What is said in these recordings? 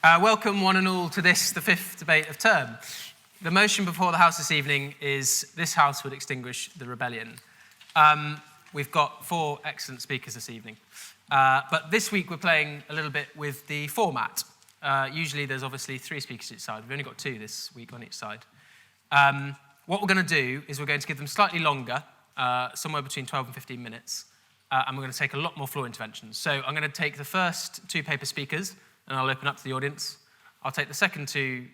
Welcome one and all to this, the fifth debate of term. The motion before the House this evening is this House would extinguish the rebellion. We've got four excellent speakers this evening. But this week we're playing a little bit with the format. Usually there's obviously three speakers each side. We've only got two this week on each side. What we're going to do is we're going to give them slightly longer, somewhere between 12 and 15 minutes, and we're going to take a lot more floor interventions. So I'm going to take the first two paper speakers, and I'll open up to the audience. I'll take the second two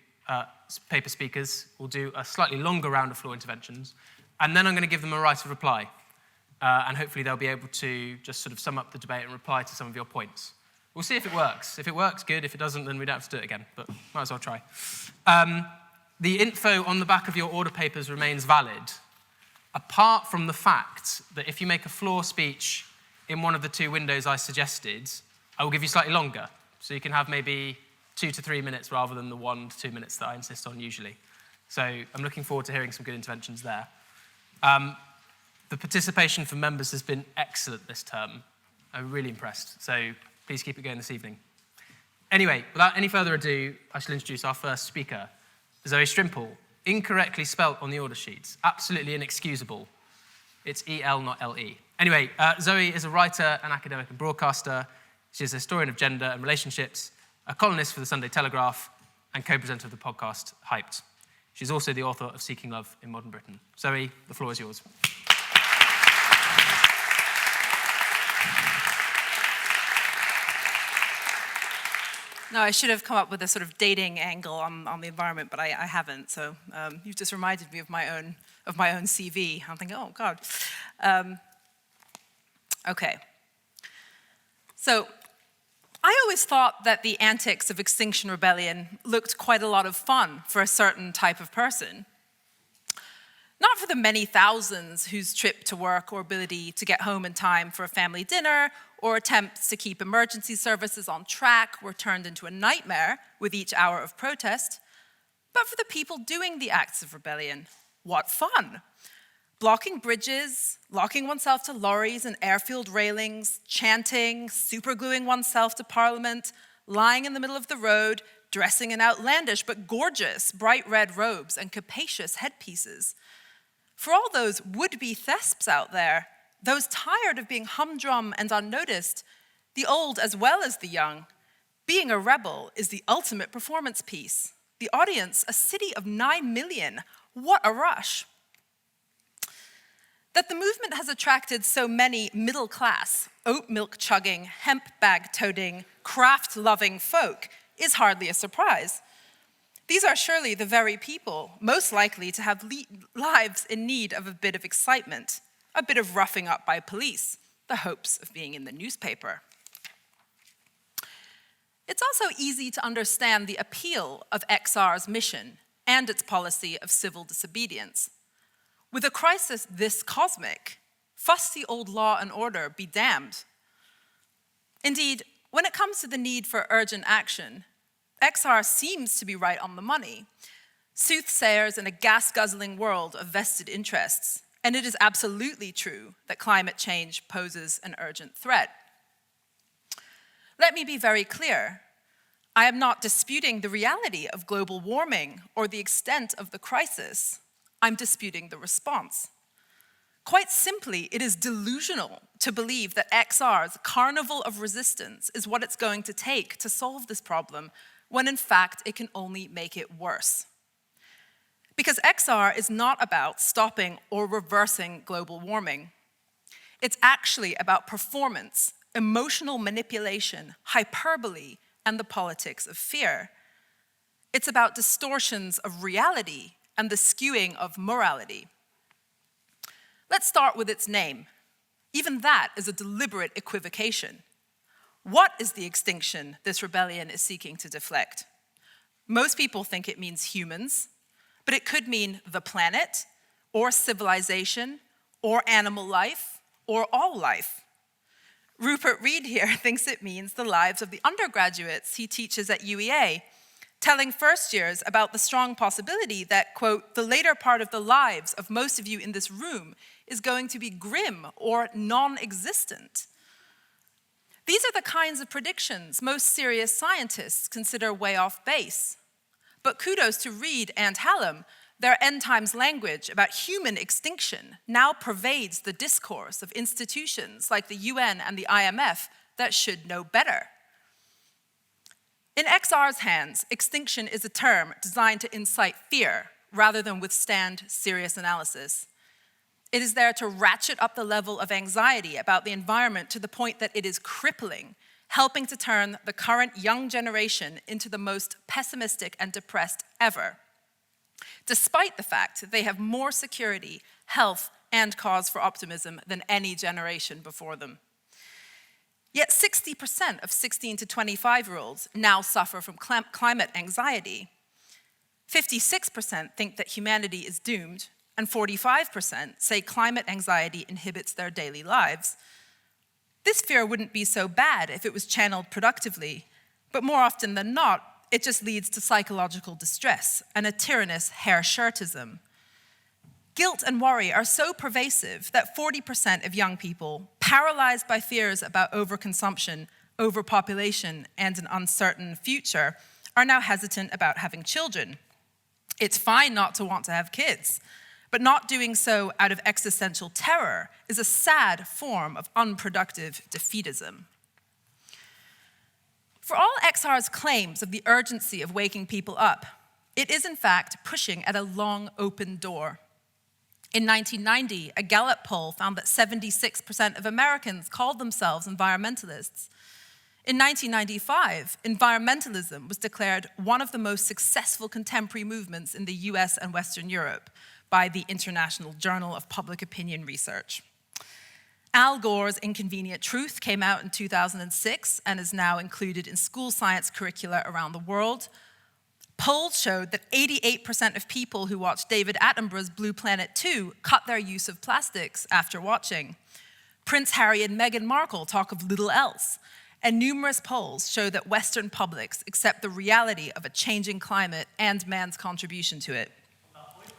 paper speakers. We'll do a slightly longer round of floor interventions, and then I'm going to give them a right of reply. And hopefully they'll be able to just sort of sum up the debate and reply to some of your points. We'll see if it works. If it works, good. If it doesn't, then we don't have to do it again, but might as well try. The info on the back of your order papers remains valid, apart from the fact that if you make a floor speech in one of the two windows I suggested, I will give you slightly longer. So you can have maybe 2 to 3 minutes rather than the 1 to 2 minutes that I insist on usually. So I'm looking forward to hearing some good interventions there. The participation from members has been excellent this term. I'm really impressed. So please keep it going this evening. Anyway, without any further ado, I shall introduce our first speaker, Zoe Strimple, incorrectly spelt on the order sheets. Absolutely inexcusable. It's E-L, not L-E. Anyway, Zoe is a writer, an academic and broadcaster. She's a historian of gender and relationships, a columnist for the Sunday Telegraph, and co-presenter of the podcast Hyped. She's also the author of Seeking Love in Modern Britain. Zoe, the floor is yours. No, I should have come up with a sort of dating angle on the environment, but I haven't. So you've just reminded me of my own CV. I'm thinking, oh God. Okay. So I always thought that the antics of Extinction Rebellion looked quite a lot of fun for a certain type of person. Not for the many thousands whose trip to work or ability to get home in time for a family dinner or attempts to keep emergency services on track were turned into a nightmare with each hour of protest, but for the people doing the acts of rebellion. What fun! Blocking bridges, locking oneself to lorries and airfield railings, chanting, supergluing oneself to Parliament, lying in the middle of the road, dressing in outlandish but gorgeous bright red robes and capacious headpieces. For all those would-be thesps out there, those tired of being humdrum and unnoticed, the old as well as the young, being a rebel is the ultimate performance piece. The audience, a city of 9 million, what a rush. That the movement has attracted so many middle-class, oat milk chugging, hemp bag toting, craft-loving folk is hardly a surprise. These are surely the very people most likely to have lives in need of a bit of excitement, a bit of roughing up by police, the hopes of being in the newspaper. It's also easy to understand the appeal of XR's mission and its policy of civil disobedience. With a crisis this cosmic, fusty old law and order be damned. Indeed, when it comes to the need for urgent action, XR seems to be right on the money. Soothsayers in a gas-guzzling world of vested interests, and it is absolutely true that climate change poses an urgent threat. Let me be very clear. I am not disputing the reality of global warming or the extent of the crisis. I'm disputing the response. Quite simply, it is delusional to believe that XR's carnival of resistance is what it's going to take to solve this problem, when in fact it can only make it worse. Because XR is not about stopping or reversing global warming. It's actually about performance, emotional manipulation, hyperbole, and the politics of fear. It's about distortions of reality and the skewing of morality. Let's start with its name. Even that is a deliberate equivocation. What is the extinction this rebellion is seeking to deflect? Most people think it means humans, but it could mean the planet, or civilization, or animal life, or all life. Rupert Reed here thinks it means the lives of the undergraduates he teaches at UEA, telling first years about the strong possibility that, quote, the later part of the lives of most of you in this room is going to be grim or non-existent. These are the kinds of predictions most serious scientists consider way off base. But kudos to Reid and Hallam, their end times language about human extinction now pervades the discourse of institutions like the UN and the IMF that should know better. In XR's hands, extinction is a term designed to incite fear rather than withstand serious analysis. It is there to ratchet up the level of anxiety about the environment to the point that it is crippling, helping to turn the current young generation into the most pessimistic and depressed ever, despite the fact that they have more security, health, and cause for optimism than any generation before them. Yet 60% of 16 to 25-year-olds now suffer from climate anxiety. 56% think that humanity is doomed, and 45% say climate anxiety inhibits their daily lives. This fear wouldn't be so bad if it was channeled productively, but more often than not, it just leads to psychological distress and a tyrannous hair-shirtism. Guilt and worry are so pervasive that 40% of young people, paralyzed by fears about overconsumption, overpopulation, and an uncertain future, are now hesitant about having children. It's fine not to want to have kids, but not doing so out of existential terror is a sad form of unproductive defeatism. For all XR's claims of the urgency of waking people up, it is in fact pushing at a long open door. In 1990, a Gallup poll found that 76% of Americans called themselves environmentalists. In 1995, environmentalism was declared one of the most successful contemporary movements in the US and Western Europe by the International Journal of Public Opinion Research. Al Gore's Inconvenient Truth came out in 2006 and is now included in school science curricula around the world. Polls showed that 88% of people who watched David Attenborough's Blue Planet 2 cut their use of plastics after watching. Prince Harry and Meghan Markle talk of little else, and numerous polls show that Western publics accept the reality of a changing climate and man's contribution to it. On that point,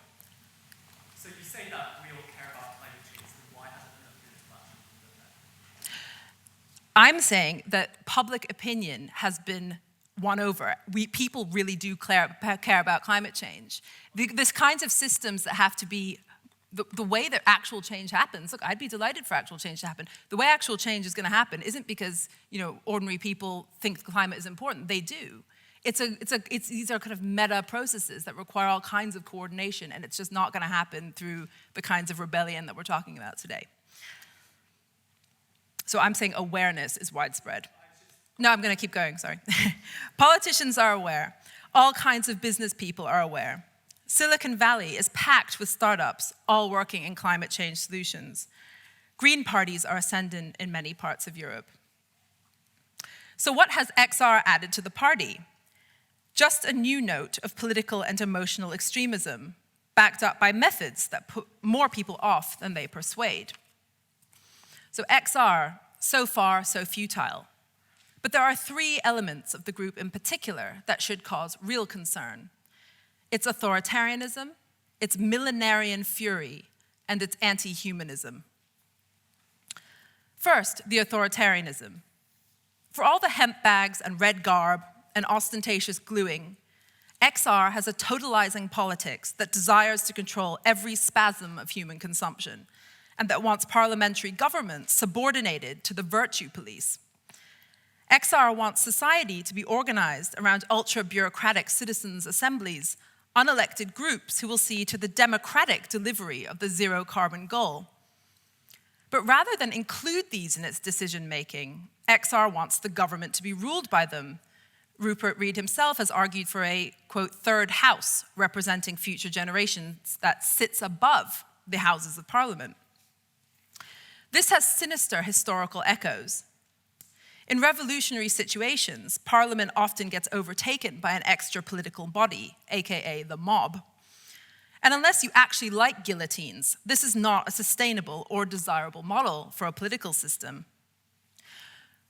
so you say that we all care about climate change, then why hasn't enough been flashed? I'm saying that public opinion has been won over. People really do care about climate change. There's kinds of systems that have to be, the way that actual change happens, look, I'd be delighted for actual change to happen. The way actual change is going to happen isn't because, ordinary people think climate is important. They do. These are kind of meta processes that require all kinds of coordination, and it's just not going to happen through the kinds of rebellion that we're talking about today. So I'm saying awareness is widespread. No, I'm going to keep going, sorry. Politicians are aware. All kinds of business people are aware. Silicon Valley is packed with startups, all working in climate change solutions. Green parties are ascendant in many parts of Europe. So what has XR added to the party? Just a new note of political and emotional extremism, backed up by methods that put more people off than they persuade. So XR, so far, so futile. But there are three elements of the group in particular that should cause real concern. It's authoritarianism, it's millenarian fury, and it's anti-humanism. First, the authoritarianism. For all the hemp bags and red garb and ostentatious gluing, XR has a totalizing politics that desires to control every spasm of human consumption and that wants parliamentary government subordinated to the virtue police. XR wants society to be organized around ultra-bureaucratic citizens' assemblies, unelected groups who will see to the democratic delivery of the zero-carbon goal. But rather than include these in its decision-making, XR wants the government to be ruled by them. Rupert Reid himself has argued for a, quote, third house representing future generations that sits above the Houses of Parliament. This has sinister historical echoes. In revolutionary situations, Parliament often gets overtaken by an extra political body, aka the mob. And unless you actually like guillotines, this is not a sustainable or desirable model for a political system.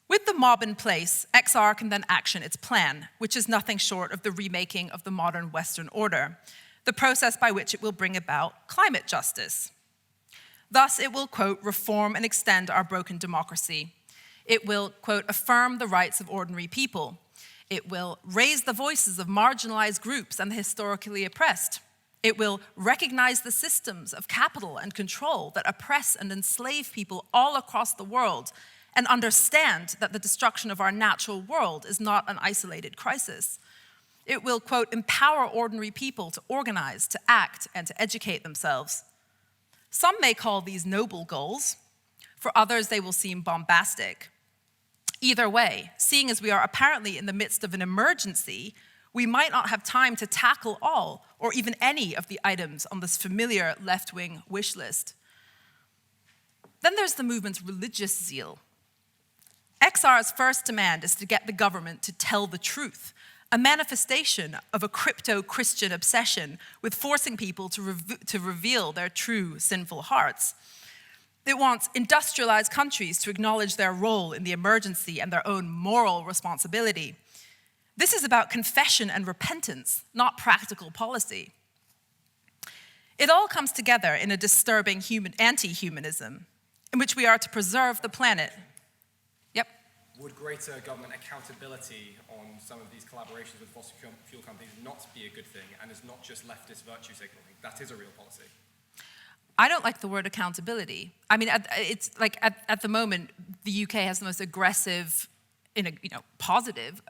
With the mob in place, XR can then action its plan, which is nothing short of the remaking of the modern Western order, the process by which it will bring about climate justice. Thus, it will, quote, reform and extend our broken democracy. It will, quote, affirm the rights of ordinary people. It will raise the voices of marginalized groups and the historically oppressed. It will recognize the systems of capital and control that oppress and enslave people all across the world and understand that the destruction of our natural world is not an isolated crisis. It will, quote, empower ordinary people to organize, to act, and to educate themselves. Some may call these noble goals. For others, they will seem bombastic. Either way, seeing as we are apparently in the midst of an emergency, we might not have time to tackle all or even any of the items on this familiar left-wing wish list. Then there's the movement's religious zeal. XR's first demand is to get the government to tell the truth, a manifestation of a crypto-Christian obsession with forcing people to reveal their true sinful hearts. It wants industrialized countries to acknowledge their role in the emergency and their own moral responsibility. This is about confession and repentance, not practical policy. It all comes together in a disturbing anti-humanism, in which we are to preserve the planet. Yep. Would greater government accountability on some of these collaborations with fossil fuel companies not be a good thing, and is not just leftist virtue signaling? That is a real policy. I don't like the word accountability. I mean, it's like at the moment, the UK has the most aggressive, positive,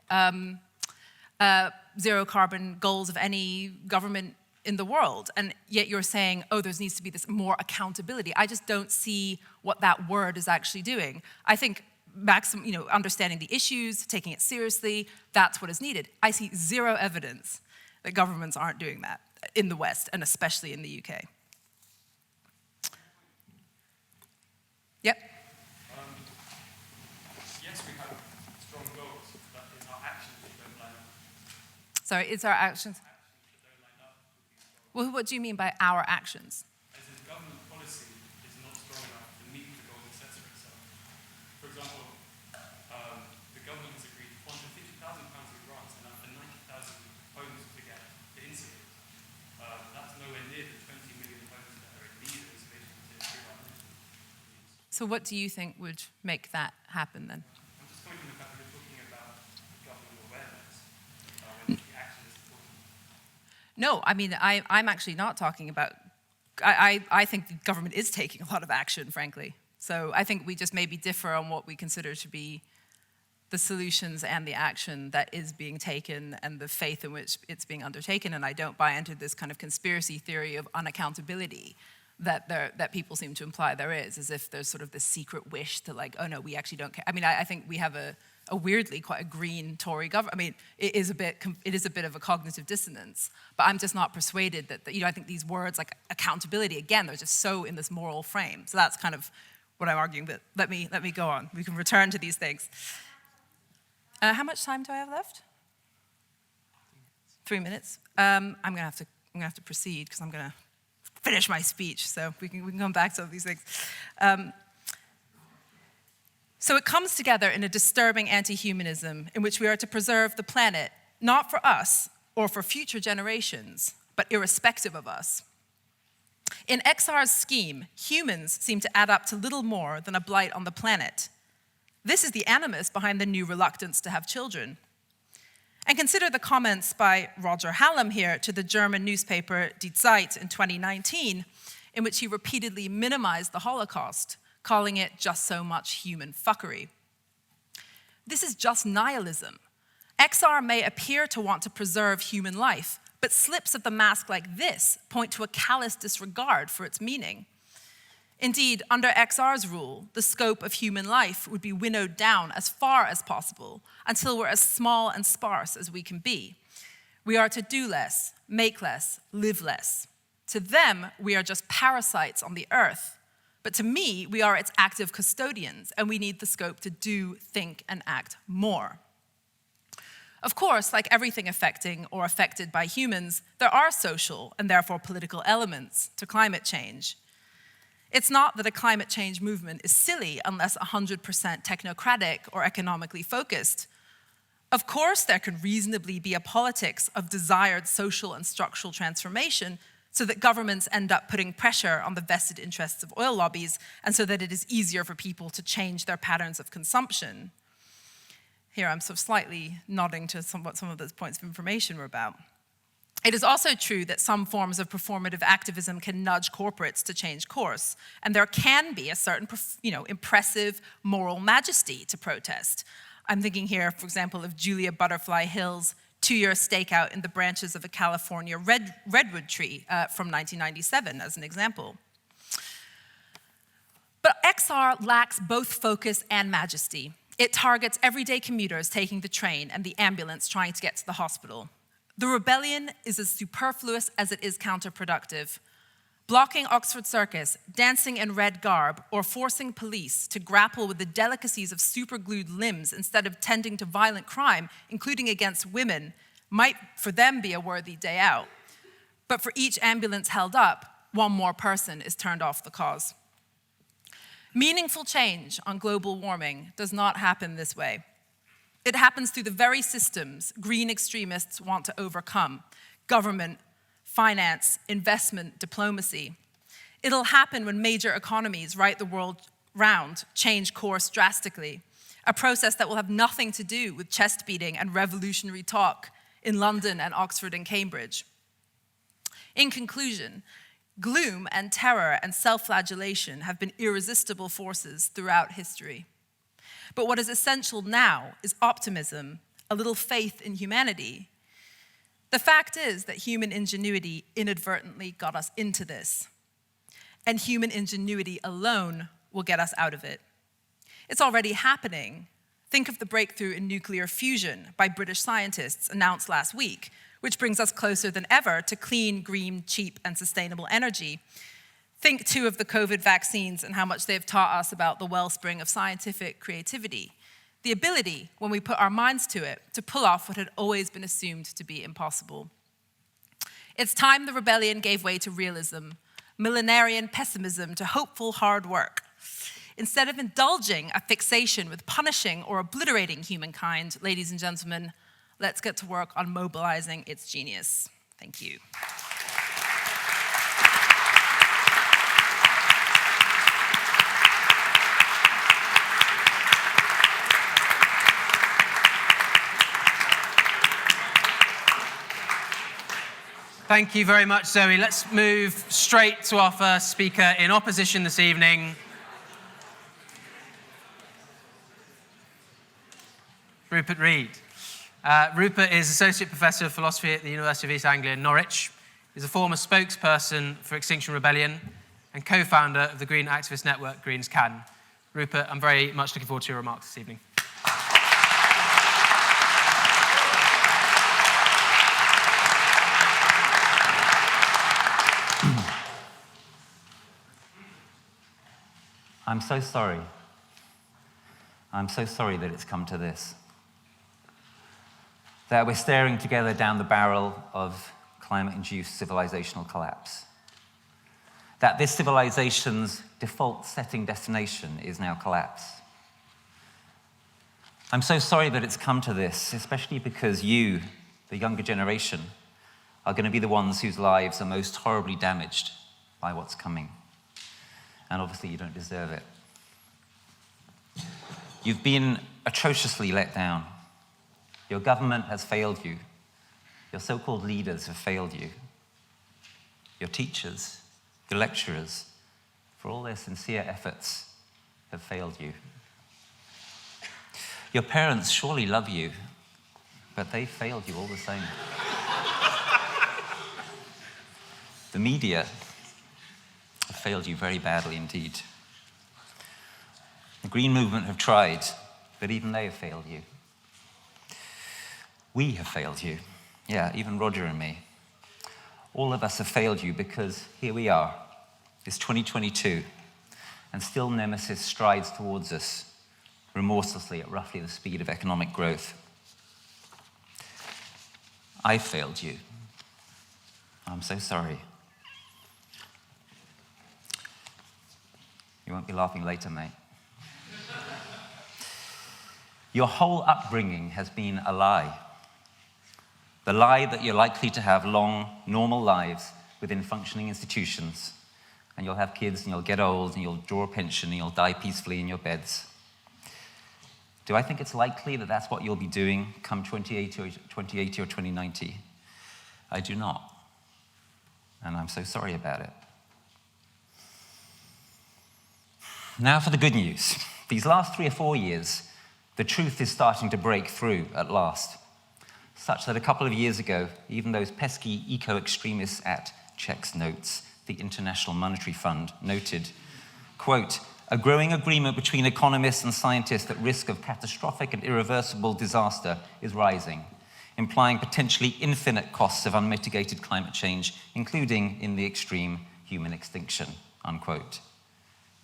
zero carbon goals of any government in the world. And yet you're saying, oh, there needs to be this more accountability. I just don't see what that word is actually doing. I think understanding the issues, taking it seriously, that's what is needed. I see zero evidence that governments aren't doing that in the West, and especially in the UK. Yep. Yes, we have strong goals, but in our actions we don't line up. Sorry, it's our actions. Actions that don't line up with these goals. Well, what do you mean by our actions? As in government policy is not strong enough to meet the goals it sets for itself. For example, the government has agreed £150,000 in grants and up to 90,000 homes to get insulated. That's nowhere near the 20 million homes that are in need of insulation to improve our energy. So what do you think would make that happen then? I'm just going from the fact that we're talking about government awareness when the action is important. No, I mean, I'm actually not talking about, I think the government is taking a lot of action, frankly. So I think we just maybe differ on what we consider to be the solutions and the action that is being taken and the faith in which it's being undertaken. And I don't buy into this kind of conspiracy theory of unaccountability that people seem to imply there is, as if there's sort of this secret wish to like, oh no, we actually don't care. I mean, I think we have a weirdly quite a green Tory government. I mean, it is a bit of a cognitive dissonance, but I'm just not persuaded that I think these words like accountability, again, they're just so in this moral frame. So that's kind of what I'm arguing, but let me go on. We can return to these things. How much time do I have left? 3 minutes. I'm gonna have to proceed because I'm gonna finish my speech, so we can come back to some of these things. So it comes together in a disturbing anti-humanism in which we are to preserve the planet, not for us or for future generations, but irrespective of us. In XR's scheme, humans seem to add up to little more than a blight on the planet. This is the animus behind the new reluctance to have children. And consider the comments by Roger Hallam here to the German newspaper Die Zeit in 2019, in which he repeatedly minimized the Holocaust, calling it just so much human fuckery. This is just nihilism. XR may appear to want to preserve human life, but slips of the mask like this point to a callous disregard for its meaning. Indeed, under XR's rule, the scope of human life would be winnowed down as far as possible until we're as small and sparse as we can be. We are to do less, make less, live less. To them, we are just parasites on the earth. But to me, we are its active custodians, and we need the scope to do, think, and act more. Of course, like everything affecting or affected by humans, there are social and therefore political elements to climate change. It's not that a climate change movement is silly unless 100% technocratic or economically focused. Of course, there can reasonably be a politics of desired social and structural transformation, so that governments end up putting pressure on the vested interests of oil lobbies, and so that it is easier for people to change their patterns of consumption. Here I'm sort of slightly nodding to what some of those points of information were about. It is also true that some forms of performative activism can nudge corporates to change course, and there can be a certain, impressive moral majesty to protest. I'm thinking here, for example, of Julia Butterfly Hill's 2-year stakeout in the branches of a California redwood tree from 1997 as an example. But XR lacks both focus and majesty. It targets everyday commuters taking the train and the ambulance trying to get to the hospital. The rebellion is as superfluous as it is counterproductive. Blocking Oxford Circus, dancing in red garb, or forcing police to grapple with the delicacies of superglued limbs instead of tending to violent crime, including against women, might for them be a worthy day out. But for each ambulance held up, one more person is turned off the cause. Meaningful change on global warming does not happen this way. It happens through the very systems green extremists want to overcome: government, finance, investment, diplomacy. It'll happen when major economies right the world round change course drastically, a process that will have nothing to do with chest beating and revolutionary talk in London and Oxford and Cambridge. In conclusion, gloom and terror and self-flagellation have been irresistible forces throughout history. But what is essential now is optimism, a little faith in humanity. The fact is that human ingenuity inadvertently got us into this, and human ingenuity alone will get us out of it. It's already happening. Think of the breakthrough in nuclear fusion by British scientists announced last week, which brings us closer than ever to clean, green, cheap, and sustainable energy. Think, too, of the COVID vaccines and how much they've taught us about the wellspring of scientific creativity. The ability, when we put our minds to it, to pull off what had always been assumed to be impossible. It's time the rebellion gave way to realism, millenarian pessimism to hopeful hard work. Instead of indulging a fixation with punishing or obliterating humankind, ladies and gentlemen, let's get to work on mobilizing its genius. Thank you. Thank you very much, Zoe. Let's move straight to our first speaker in opposition this evening. Rupert Reed. Rupert is Associate Professor of Philosophy at the University of East Anglia in Norwich. He's a former spokesperson for Extinction Rebellion and co-founder of the green activist network GreensCAN. Rupert, I'm very much looking forward to your remarks this evening. I'm so sorry. I'm so sorry that it's come to this. That we're staring together down the barrel of climate-induced civilizational collapse. That this civilization's default setting destination is now collapse. I'm so sorry that it's come to this, especially because you, the younger generation, are going to be the ones whose lives are most horribly damaged by what's coming. And obviously you don't deserve it. You've been atrociously let down. Your government has failed you. Your so-called leaders have failed you. Your teachers, your lecturers, for all their sincere efforts, have failed you. Your parents surely love you, but they failed you all the same. The media have failed you very badly indeed. The Green Movement have tried, but even they have failed you. We have failed you. Yeah, even Roger and me. All of us have failed you because here we are. It's 2022, and still Nemesis strides towards us remorselessly at roughly the speed of economic growth. I failed you. I'm so sorry. You won't be laughing later, mate. Your whole upbringing has been a lie. The lie that you're likely to have long, normal lives within functioning institutions. And you'll have kids, and you'll get old, and you'll draw a pension, and you'll die peacefully in your beds. Do I think it's likely that that's what you'll be doing come 2080 or 2090? I do not. And I'm so sorry about it. Now for the good news. These last 3 or 4 years, the truth is starting to break through at last. Such that a couple of years ago, even those pesky eco-extremists at Checks Notes, the International Monetary Fund, noted, quote, "A growing agreement between economists and scientists that risk of catastrophic and irreversible disaster is rising, implying potentially infinite costs of unmitigated climate change, including, in the extreme, human extinction," unquote.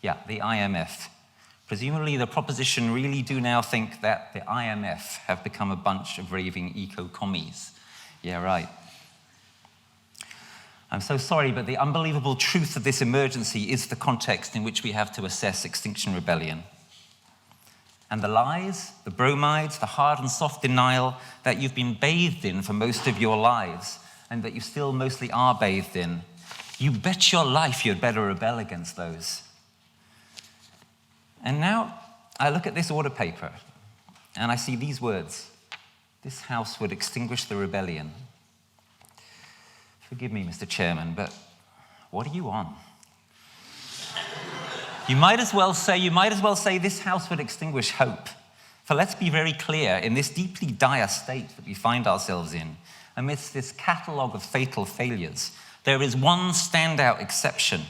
Yeah, the IMF. Presumably the proposition really do now think that the IMF have become a bunch of raving eco-commies. Yeah, right. I'm so sorry, but the unbelievable truth of this emergency is the context in which we have to assess Extinction Rebellion. And the lies, the bromides, the hard and soft denial that you've been bathed in for most of your lives, and that you still mostly are bathed in, you bet your life you'd better rebel against those. And now I look at this order paper, and I see these words: "This House would extinguish the rebellion." Forgive me, Mr. Chairman, but what are you on? You might as well say this House would extinguish hope. For let's be very clear, in this deeply dire state that we find ourselves in, amidst this catalogue of fatal failures, there is one standout exception,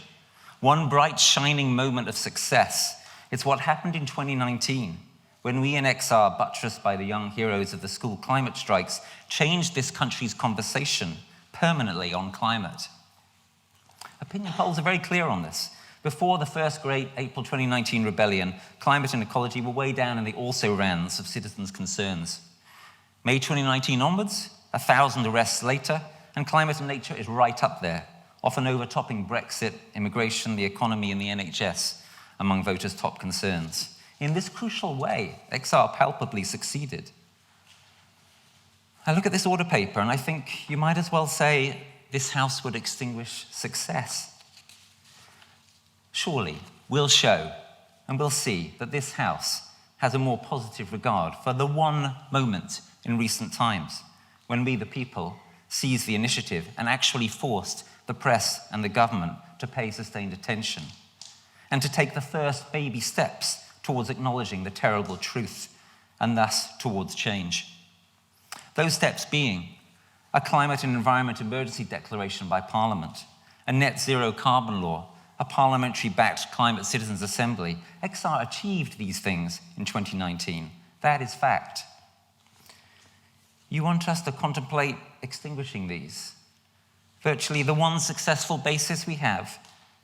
one bright, shining moment of success. It's what happened in 2019, when we in XR, buttressed by the young heroes of the school climate strikes, changed this country's conversation permanently on climate. Opinion polls are very clear on this. Before the first great April 2019 rebellion, climate and ecology were way down in the also-rans of citizens' concerns. May 2019 onwards, 1,000 arrests later, and climate and nature is right up there, often overtopping Brexit, immigration, the economy, and the NHS among voters' top concerns. In this crucial way, XR palpably succeeded. I look at this order paper and I think you might as well say this House would extinguish success. Surely we'll show and we'll see that this House has a more positive regard for the one moment in recent times when we, the people, seized the initiative and actually forced the press and the government to pay sustained attention and to take the first baby steps towards acknowledging the terrible truth and thus towards change. Those steps being a climate and environment emergency declaration by Parliament, a net zero carbon law, a parliamentary-backed climate citizens' assembly. XR achieved these things in 2019. That is fact. You want us to contemplate extinguishing these? Virtually the one successful basis we have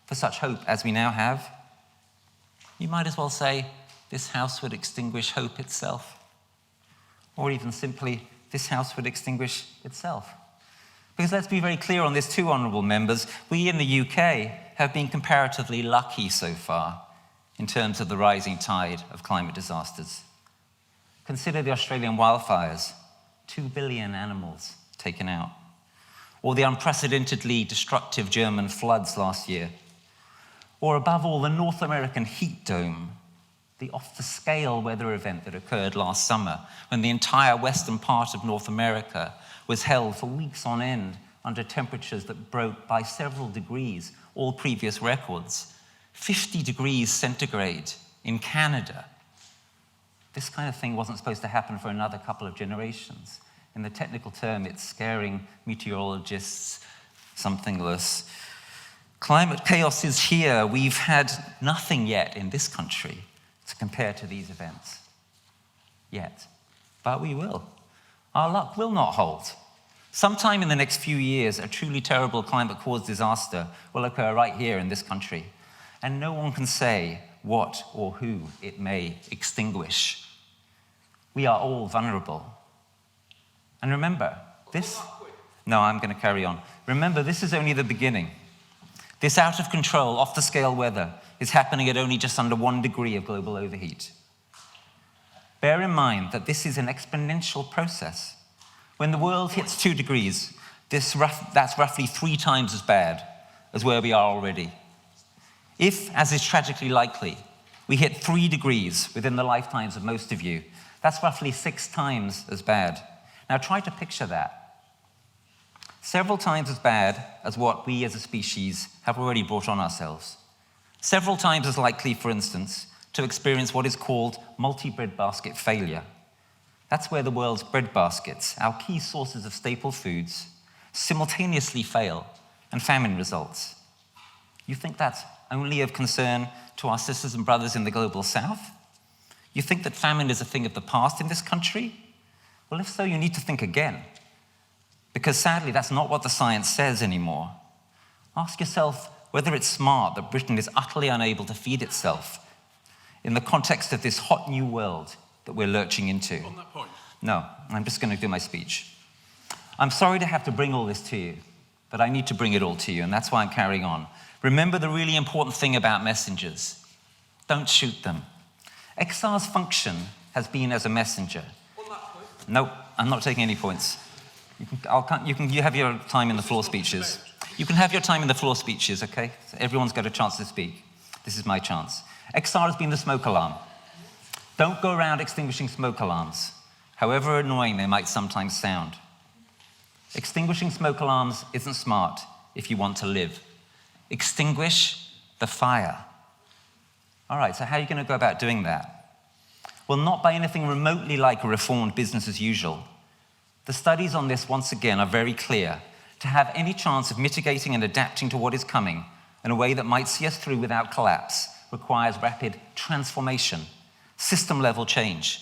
for such hope as we now have? You might as well say this House would extinguish hope itself. Or even simply, this House would extinguish itself. Because let's be very clear on this too, honourable members. We in the UK have been comparatively lucky so far in terms of the rising tide of climate disasters. Consider the Australian wildfires, 2 billion animals taken out. Or the unprecedentedly destructive German floods last year. Or above all, the North American heat dome, the off-the-scale weather event that occurred last summer when the entire western part of North America was held for weeks on end under temperatures that broke by several degrees all previous records. 50 degrees centigrade in Canada. This kind of thing wasn't supposed to happen for another couple of generations. In the technical term, it's scaring meteorologists somethingless. Climate chaos is here. We've had nothing yet in this country to compare to these events. Yet. But we will. Our luck will not hold. Sometime in the next few years, a truly terrible climate-caused disaster will occur right here in this country, and no one can say what or who it may extinguish. We are all vulnerable. And remember, this... No, I'm going to carry on. Remember, this is only the beginning. This out-of-control, off-the-scale weather is happening at only just under 1 degree of global overheat. Bear in mind that this is an exponential process. When the world hits 2 degrees, That's roughly 3 times as bad as where we are already. If, as is tragically likely, we hit 3 degrees within the lifetimes of most of you, that's roughly 6 times as bad. Now try to picture that. Several times as bad as what we as a species have already brought on ourselves. Several times as likely, for instance, to experience what is called multi-breadbasket failure. That's where the world's breadbaskets, our key sources of staple foods, simultaneously fail and famine results. You think that's only of concern to our sisters and brothers in the global south? You think that famine is a thing of the past in this country? Well, if so, you need to think again. Because sadly, that's not what the science says anymore. Ask yourself whether it's smart that Britain is utterly unable to feed itself in the context of this hot new world that we're lurching into. On that point? No, I'm just going to do my speech. I'm sorry to have to bring all this to you, but I need to bring it all to you, and that's why I'm carrying on. Remember the really important thing about messengers. Don't shoot them. XR's function has been as a messenger. On that point? No, I'm not taking any points. You have your time in the floor speeches. You can have your time in the floor speeches, okay? So everyone's got a chance to speak. This is my chance. XR has been the smoke alarm. Don't go around extinguishing smoke alarms, however annoying they might sometimes sound. Extinguishing smoke alarms isn't smart if you want to live. Extinguish the fire. All right, so how are you going to go about doing that? Well, not by anything remotely like a reformed business as usual. The studies on this, once again, are very clear. To have any chance of mitigating and adapting to what is coming in a way that might see us through without collapse requires rapid transformation, system-level change.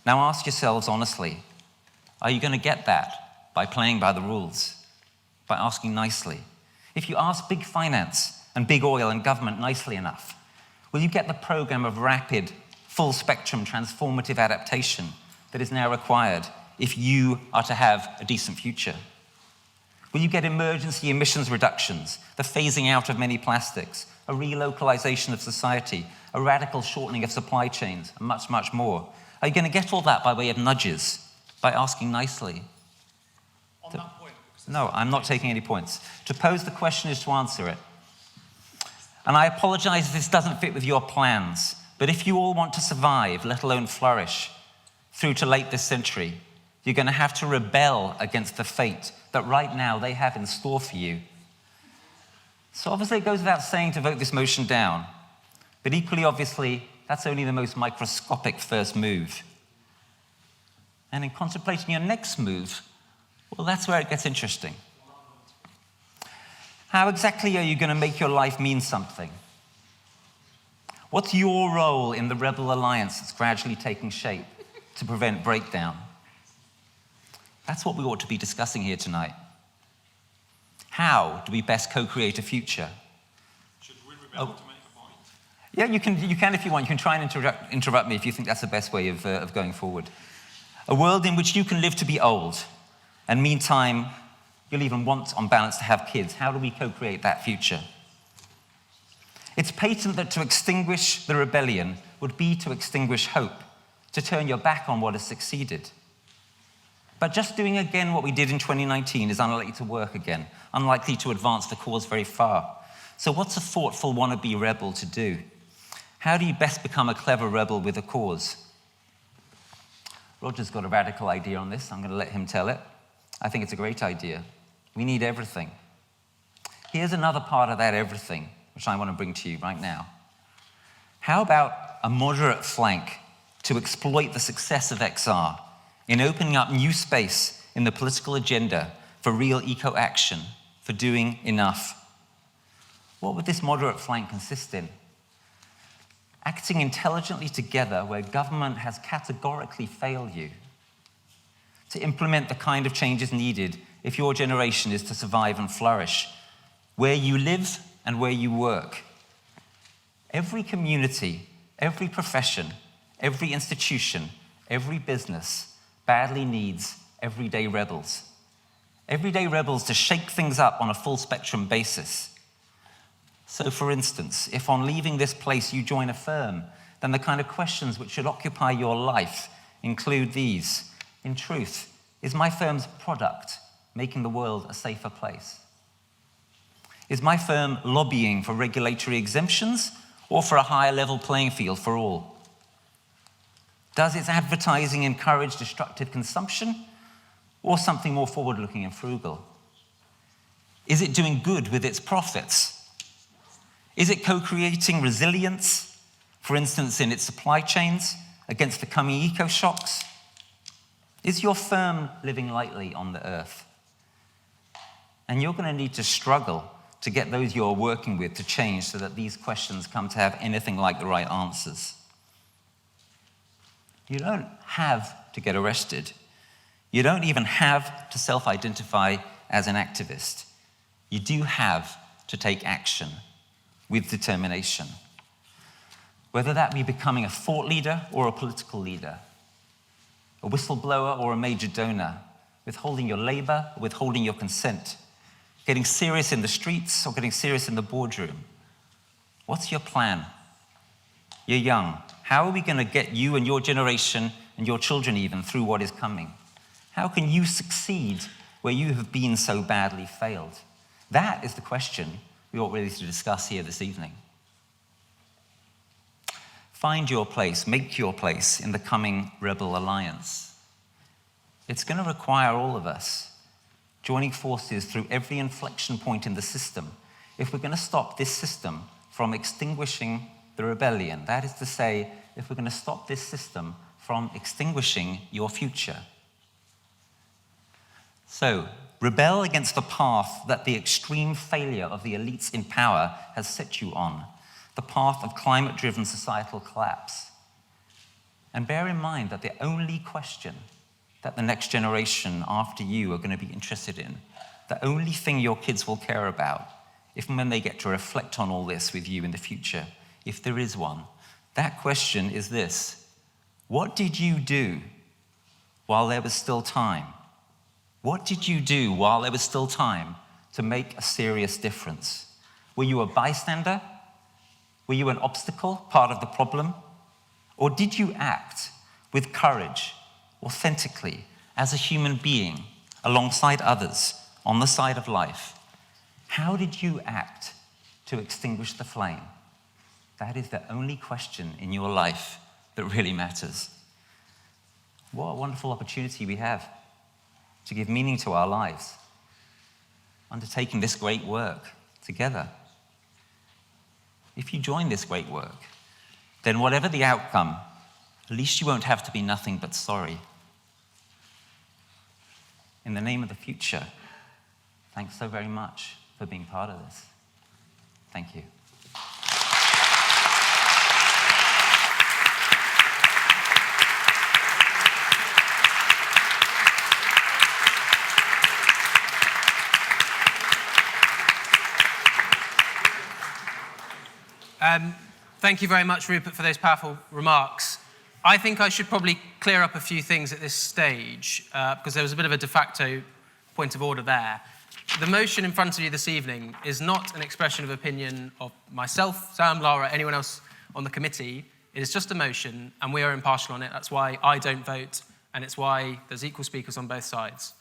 Now ask yourselves honestly, are you going to get that by playing by the rules, by asking nicely? If you ask big finance and big oil and government nicely enough, will you get the program of rapid, full-spectrum, transformative adaptation that is now required if you are to have a decent future? Will you get emergency emissions reductions, the phasing out of many plastics, a relocalization of society, a radical shortening of supply chains, and much, much more? Are you going to get all that by way of nudges, by asking nicely? On that point? No, I'm not taking any points. To pose the question is to answer it. And I apologize if this doesn't fit with your plans, but if you all want to survive, let alone flourish, through to late this century, you're going to have to rebel against the fate that right now they have in store for you. So obviously it goes without saying to vote this motion down, but equally obviously, that's only the most microscopic first move. And in contemplating your next move, well, that's where it gets interesting. How exactly are you going to make your life mean something? What's your role in the rebel alliance that's gradually taking shape to prevent breakdown? That's what we ought to be discussing here tonight. How do we best co-create a future? Should we rebel to make a point? Yeah, you can if you want. You can try and interrupt me if you think that's the best way of going forward. A world in which you can live to be old, and meantime, you'll even want, on balance, to have kids. How do we co-create that future? It's patent that to extinguish the rebellion would be to extinguish hope, to turn your back on what has succeeded. But just doing again what we did in 2019 is unlikely to work again, unlikely to advance the cause very far. So what's a thoughtful wannabe rebel to do? How do you best become a clever rebel with a cause? Roger's got a radical idea on this. I'm going to let him tell it. I think it's a great idea. We need everything. Here's another part of that everything, which I want to bring to you right now. How about a moderate flank to exploit the success of XR in opening up new space in the political agenda for real eco-action, for doing enough? What would this moderate flank consist in? Acting intelligently together where government has categorically failed you, to implement the kind of changes needed if your generation is to survive and flourish, where you live and where you work. Every community, every profession, every institution, every business badly needs everyday rebels. Everyday rebels to shake things up on a full spectrum basis. So for instance, if on leaving this place you join a firm, then the kind of questions which should occupy your life include these. In truth, is my firm's product making the world a safer place? Is my firm lobbying for regulatory exemptions or for a higher level playing field for all? Does its advertising encourage destructive consumption or something more forward-looking and frugal? Is it doing good with its profits? Is it co-creating resilience, for instance, in its supply chains against the coming eco-shocks? Is your firm living lightly on the earth? And you're going to need to struggle to get those you're working with to change so that these questions come to have anything like the right answers. You don't have to get arrested. You don't even have to self-identify as an activist. You do have to take action with determination. Whether that be becoming a thought leader or a political leader, a whistleblower or a major donor, withholding your labor or withholding your consent, getting serious in the streets or getting serious in the boardroom. What's your plan? You're young. How are we going to get you and your generation and your children even through what is coming? How can you succeed where you have been so badly failed? That is the question we ought really to discuss here this evening. Find your place, make your place in the coming rebel alliance. It's going to require all of us joining forces through every inflection point in the system if we're going to stop this system from extinguishing the rebellion. That is to say, if we're going to stop this system from extinguishing your future. So, rebel against the path that the extreme failure of the elites in power has set you on, the path of climate-driven societal collapse. And bear in mind that the only question that the next generation after you are going to be interested in, the only thing your kids will care about, if and when they get to reflect on all this with you in the future, if there is one, that question is this: what did you do while there was still time? What did you do while there was still time to make a serious difference? Were you a bystander? Were you an obstacle, part of the problem? Or did you act with courage, authentically, as a human being, alongside others, on the side of life? How did you act to extinguish the flame? That is the only question in your life that really matters. What a wonderful opportunity we have to give meaning to our lives, undertaking this great work together. If you join this great work, then whatever the outcome, at least you won't have to be nothing but sorry. In the name of the future, thanks so very much for being part of this. Thank you. Thank you very much, Rupert, for those powerful remarks. I think I should probably clear up a few things at this stage, because there was a bit of a de facto point of order there. The motion in front of you this evening is not an expression of opinion of myself, Sam, Lara, anyone else on the committee. It is just a motion, and we are impartial on it. That's why I don't vote, and it's why there's equal speakers on both sides.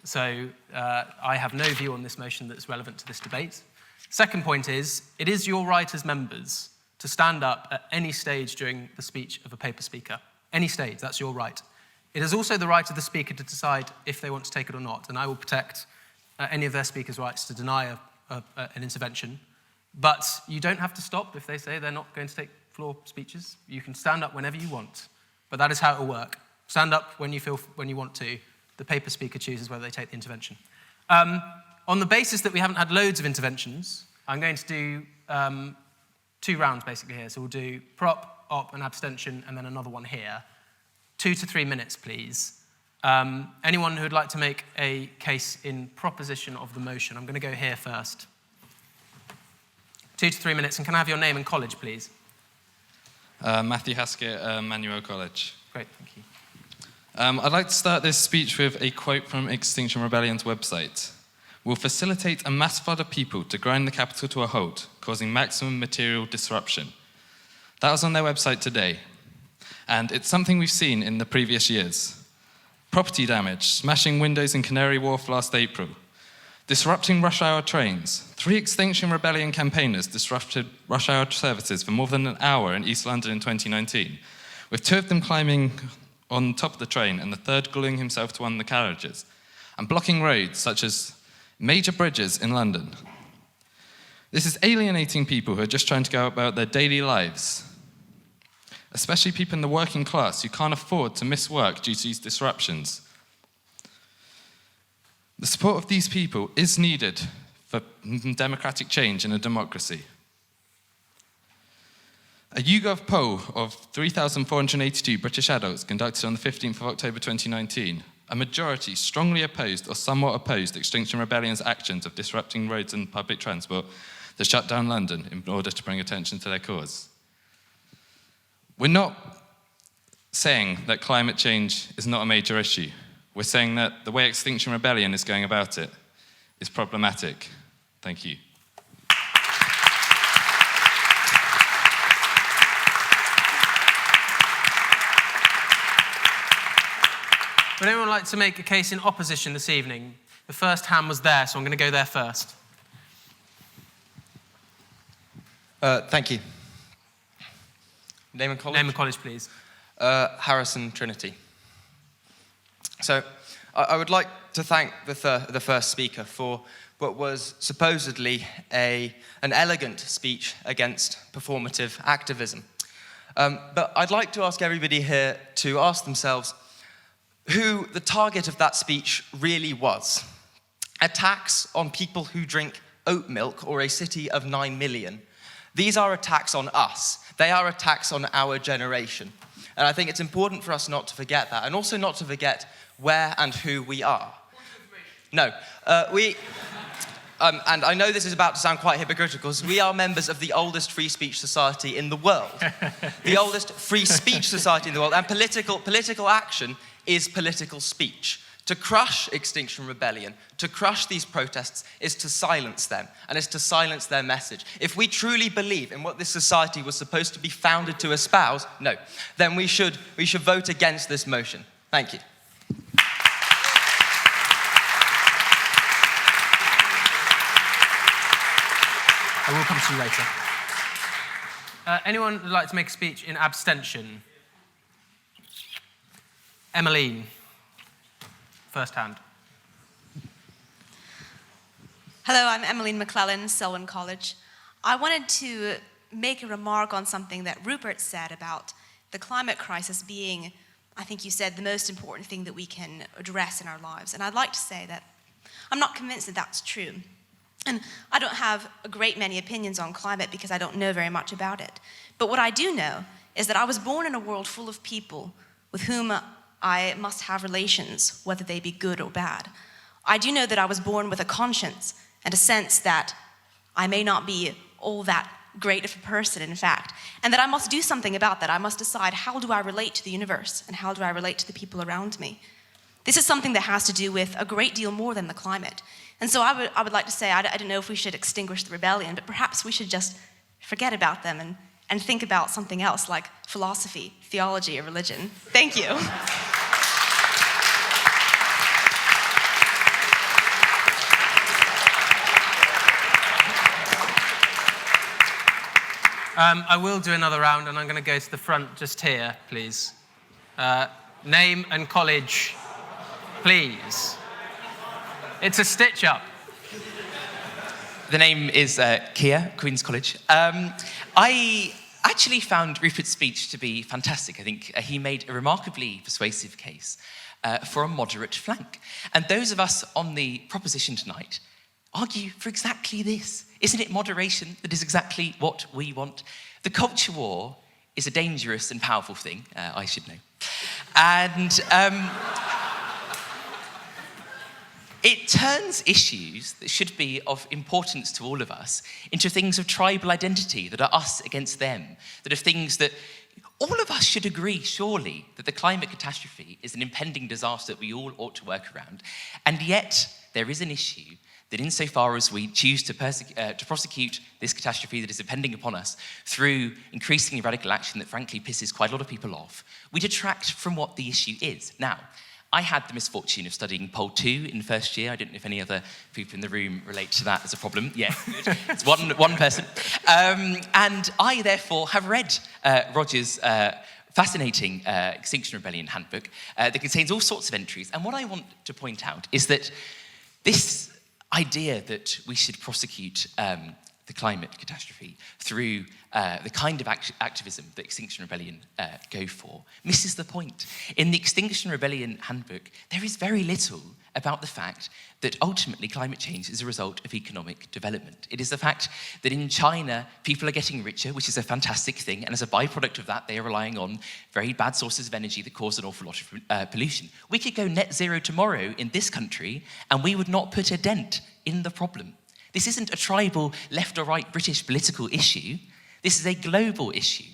So I have no view on this motion that's relevant to this debate. Second point is, it is your right as members to stand up at any stage during the speech of a paper speaker. Any stage, that's your right. It is also the right of the speaker to decide if they want to take it or not, and I will protect any of their speakers' rights to deny an intervention. But you don't have to stop if they say they're not going to take floor speeches. You can stand up whenever you want, but that is how it will work. Stand up when you want to. The paper speaker chooses whether they take the intervention. On the basis that we haven't had loads of interventions, I'm going to do 2 rounds basically here. So we'll do prop, op, and abstention, and then another one here. 2 to 3 minutes, please. Anyone who would like to make a case in proposition of the motion? I'm going to go here first. 2 to 3 minutes, and can I have your name and college, please? Matthew Haskett, Manuel College. Great, thank you. I'd like to start this speech with a quote from Extinction Rebellion's website. "Will facilitate a mass flood of people to grind the capital to a halt, causing maximum material disruption." That was on their website today, and it's something we've seen in the previous years. property damage, smashing windows in Canary Wharf last April, disrupting rush hour trains. 3 Extinction Rebellion campaigners disrupted rush hour services for more than an hour in East London in 2019, with 2 of them climbing on top of the train and the third gluing himself to one of the carriages, and blocking roads such as major bridges in London. This is alienating people who are just trying to go about their daily lives, especially people in the working class who can't afford to miss work due to these disruptions. The support of these people is needed for democratic change in a democracy. A YouGov poll of 3,482 British adults conducted on the 15th of October 2019, a majority strongly opposed or somewhat opposed Extinction Rebellion's actions of disrupting roads and public transport to shut down London in order to bring attention to their cause. We're not saying that climate change is not a major issue. We're saying that the way Extinction Rebellion is going about it is problematic. Thank you. Would anyone like to make a case in opposition this evening? The first hand was there, so I'm going to go there first. Thank you. Name and college? Name and college, please. Harrison Trinity. So, I would like to thank the first speaker for what was supposedly an elegant speech against performative activism. But I'd like to ask everybody here to ask themselves who the target of that speech really was. Attacks on people who drink oat milk or a city of 9 million. These are attacks on us. They are attacks on our generation. And I think it's important for us not to forget that, and also not to forget where and who we are. No, and I know this is about to sound quite hypocritical, because we are members of the oldest free speech society in the world. The oldest free speech society in the world, and political action is political speech. To crush Extinction Rebellion, to crush these protests, is to silence them, and is to silence their message. If we truly believe in what this society was supposed to be founded to espouse, no, then we should vote against this motion. Thank you. I will come to you later. Anyone would like to make a speech in abstention? Emmeline, first hand. Hello, I'm Emmeline McClellan, Selwyn College. I wanted to make a remark on something that Rupert said about the climate crisis being, I think you said, the most important thing that we can address in our lives. And I'd like to say that I'm not convinced that that's true. And I don't have a great many opinions on climate because I don't know very much about it. But what I do know is that I was born in a world full of people with whom I must have relations, whether they be good or bad. I do know that I was born with a conscience and a sense that I may not be all that great of a person, in fact, and that I must do something about that. I must decide, how do I relate to the universe, and how do I relate to the people around me? This is something that has to do with a great deal more than the climate. And so I would like to say, I don't know if we should extinguish the rebellion, but perhaps we should just forget about them and think about something else, like philosophy, theology, or religion. Thank you. I will do another round, and I'm going to go to the front just here, please. Name and college, please. It's a stitch-up. The name is Kia, Queen's College. I actually found Rupert's speech to be fantastic. I think he made a remarkably persuasive case for a moderate flank. And those of us on the proposition tonight argue for exactly this. Isn't it moderation that is exactly what we want? The culture war is a dangerous and powerful thing, I should know. And it turns issues that should be of importance to all of us into things of tribal identity that are us against them, that are things that all of us should agree, surely, that the climate catastrophe is an impending disaster that we all ought to work around. And yet, there is an issue that insofar as we choose to prosecute this catastrophe that is impending upon us through increasingly radical action that frankly pisses quite a lot of people off, we detract from what the issue is. Now, I had the misfortune of studying Pole 2 in first year. I don't know if any other people in the room relate to that as a problem. Yeah, good. It's one person. And I, therefore, have read Roger's fascinating Extinction Rebellion handbook that contains all sorts of entries. And what I want to point out is that this idea that we should prosecute the climate catastrophe through the kind of activism that Extinction Rebellion go for misses the point. In the Extinction Rebellion handbook, there is very little about the fact that ultimately climate change is a result of economic development. It is the fact that in China, people are getting richer, which is a fantastic thing, and as a byproduct of that, they are relying on very bad sources of energy that cause an awful lot of pollution. We could go net zero tomorrow in this country, and we would not put a dent in the problem. This isn't a tribal left or right British political issue. This is a global issue.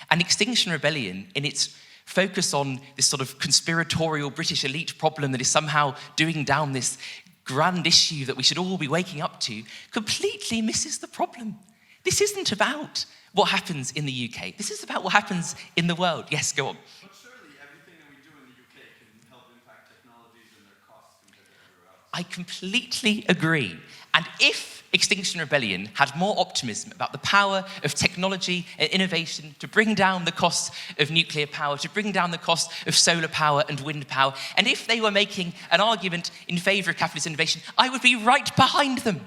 And Extinction Rebellion, in its focus on this sort of conspiratorial British elite problem that is somehow doing down this grand issue that we should all be waking up to, completely misses the problem. This isn't about what happens in the UK. This is about what happens in the world. Yes, go on. But surely everything that we do in the UK can help impact technologies and their costs compared to everywhere else. I completely agree. And if Extinction Rebellion had more optimism about the power of technology and innovation to bring down the cost of nuclear power, to bring down the cost of solar power and wind power, and if they were making an argument in favour of capitalist innovation, I would be right behind them.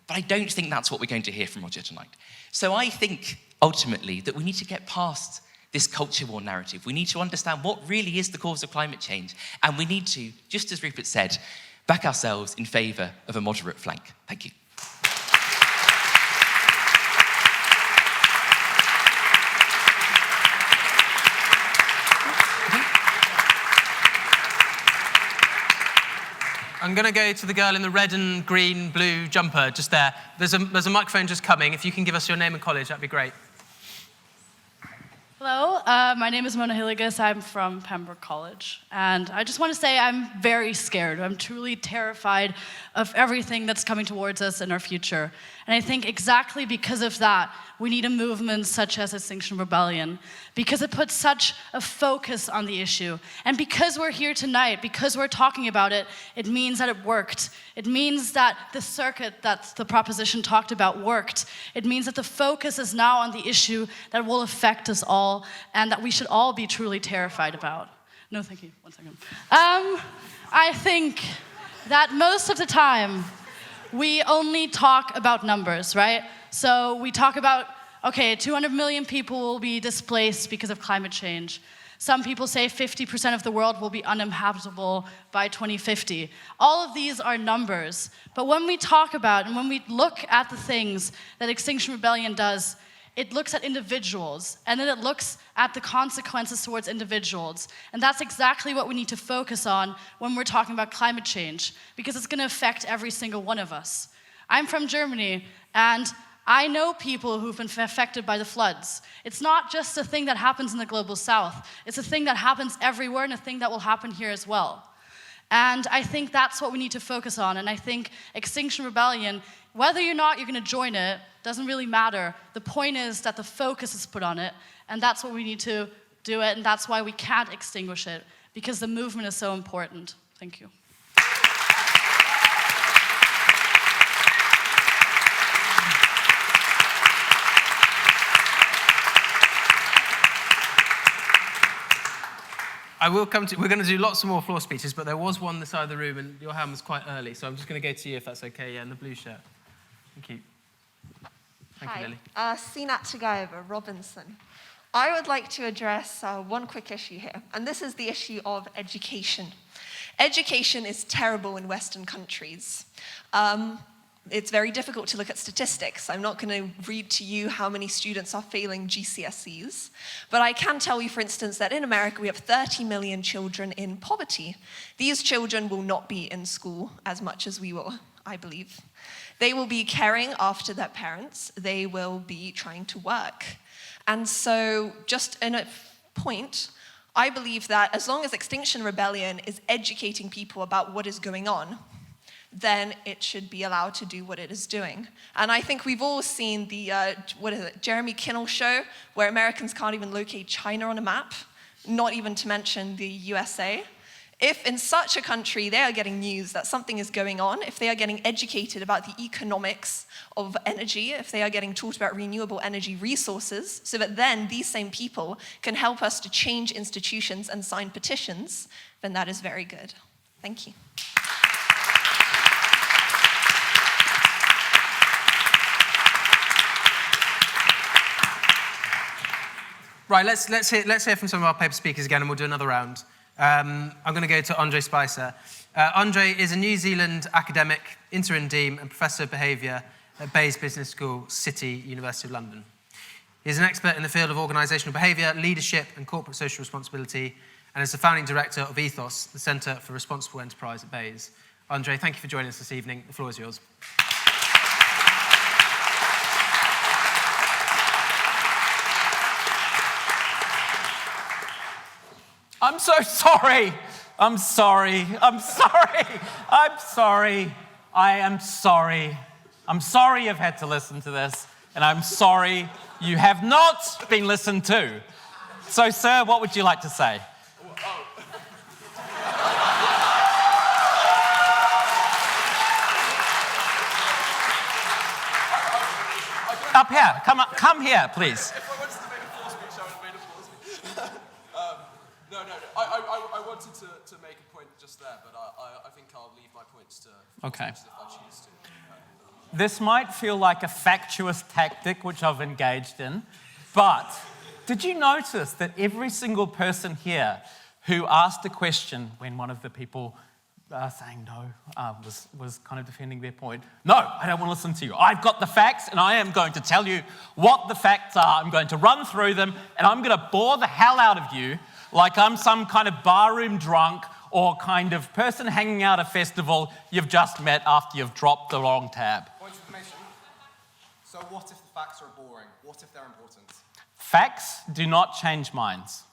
But I don't think that's what we're going to hear from Roger tonight. So I think, ultimately, that we need to get past this culture war narrative. We need to understand what really is the cause of climate change, and we need to, just as Rupert said, back ourselves in favour of a moderate flank. Thank you. I'm going to go to the girl in the red and green, blue jumper just there. There's a microphone just coming. If you can give us your name and college, that'd be great. Hello, my name is Mona Hilligus. I'm from Pembroke College. And I just want to say I'm very scared. I'm truly terrified of everything that's coming towards us in our future. And I think exactly because of that, we need a movement such as Extinction Rebellion, because it puts such a focus on the issue. And because we're here tonight, because we're talking about it, it means that it worked. It means that the circuit that the proposition talked about worked. It means that the focus is now on the issue that will affect us all and that we should all be truly terrified about. No, thank you. 1 second. I think that most of the time, we only talk about numbers, right? So we talk about, okay, 200 million people will be displaced because of climate change. Some people say 50% of the world will be uninhabitable by 2050. All of these are numbers. But when we talk about and when we look at the things that Extinction Rebellion does, it looks at individuals, and then it looks at the consequences towards individuals. And that's exactly what we need to focus on when we're talking about climate change, because it's going to affect every single one of us. I'm from Germany, and I know people who've been affected by the floods. It's not just a thing that happens in the global south. It's a thing that happens everywhere and a thing that will happen here as well. And I think that's what we need to focus on. And I think Extinction Rebellion, whether or not you're going to join it, doesn't really matter. The point is that the focus is put on it, and that's what we need to do it, and that's why we can't extinguish it, because the movement is so important. Thank you. I will come to, we're going to do lots of more floor speeches, but there was one this side of the room, and your hand was quite early, so I'm just going to go to you if that's okay. Yeah, in the blue shirt. Thank you. Thank you, Lily. Sinat Tagaeva, Robinson. I would like to address one quick issue here, and this is the issue of education. Education is terrible in Western countries. It's very difficult to look at statistics. I'm not going to read to you how many students are failing GCSEs, but I can tell you, for instance, that in America we have 30 million children in poverty. These children will not be in school as much as we will, I believe. They will be caring after their parents. They will be trying to work. And so, just in a point, I believe that as long as Extinction Rebellion is educating people about what is going on, then it should be allowed to do what it is doing. And I think we've all seen the, Jeremy Kinnell show, where Americans can't even locate China on a map, not even to mention the USA. If in such a country they are getting news that something is going on, if they are getting educated about the economics of energy, if they are getting taught about renewable energy resources, so that then these same people can help us to change institutions and sign petitions, then that is very good. Thank you. Right, let's hear from some of our paper speakers again, and we'll do another round. I'm going to go to André Spicer. André is a New Zealand academic, interim dean, and professor of behaviour at Bayes Business School, City, University of London. He's an expert in the field of organisational behaviour, leadership, and corporate social responsibility, and is the founding director of Ethos, the Centre for Responsible Enterprise at Bayes. André, thank you for joining us this evening. The floor is yours. I'm so sorry. I'm sorry. I'm sorry. I'm sorry. I am sorry. I'm sorry you've had to listen to this, and I'm sorry you have not been listened to. So, sir, what would you like to say? Up here. Come here, please. If I wanted to make a full speech, I would have made a full speech. No. I wanted to make a point just there, but I think I'll leave my points to Okay. if I choose to. This might feel like a factious tactic, which I've engaged in, but did you notice that every single person here who asked a question when one of the people saying no was kind of defending their point? No, I don't want to listen to you. I've got the facts, and I am going to tell you what the facts are. I'm going to run through them, and I'm going to bore the hell out of you like I'm some kind of barroom drunk or kind of person hanging out at a festival you've just met after you've dropped the wrong tab. Point of information. So what if the facts are boring? What if they're important? Facts do not change minds.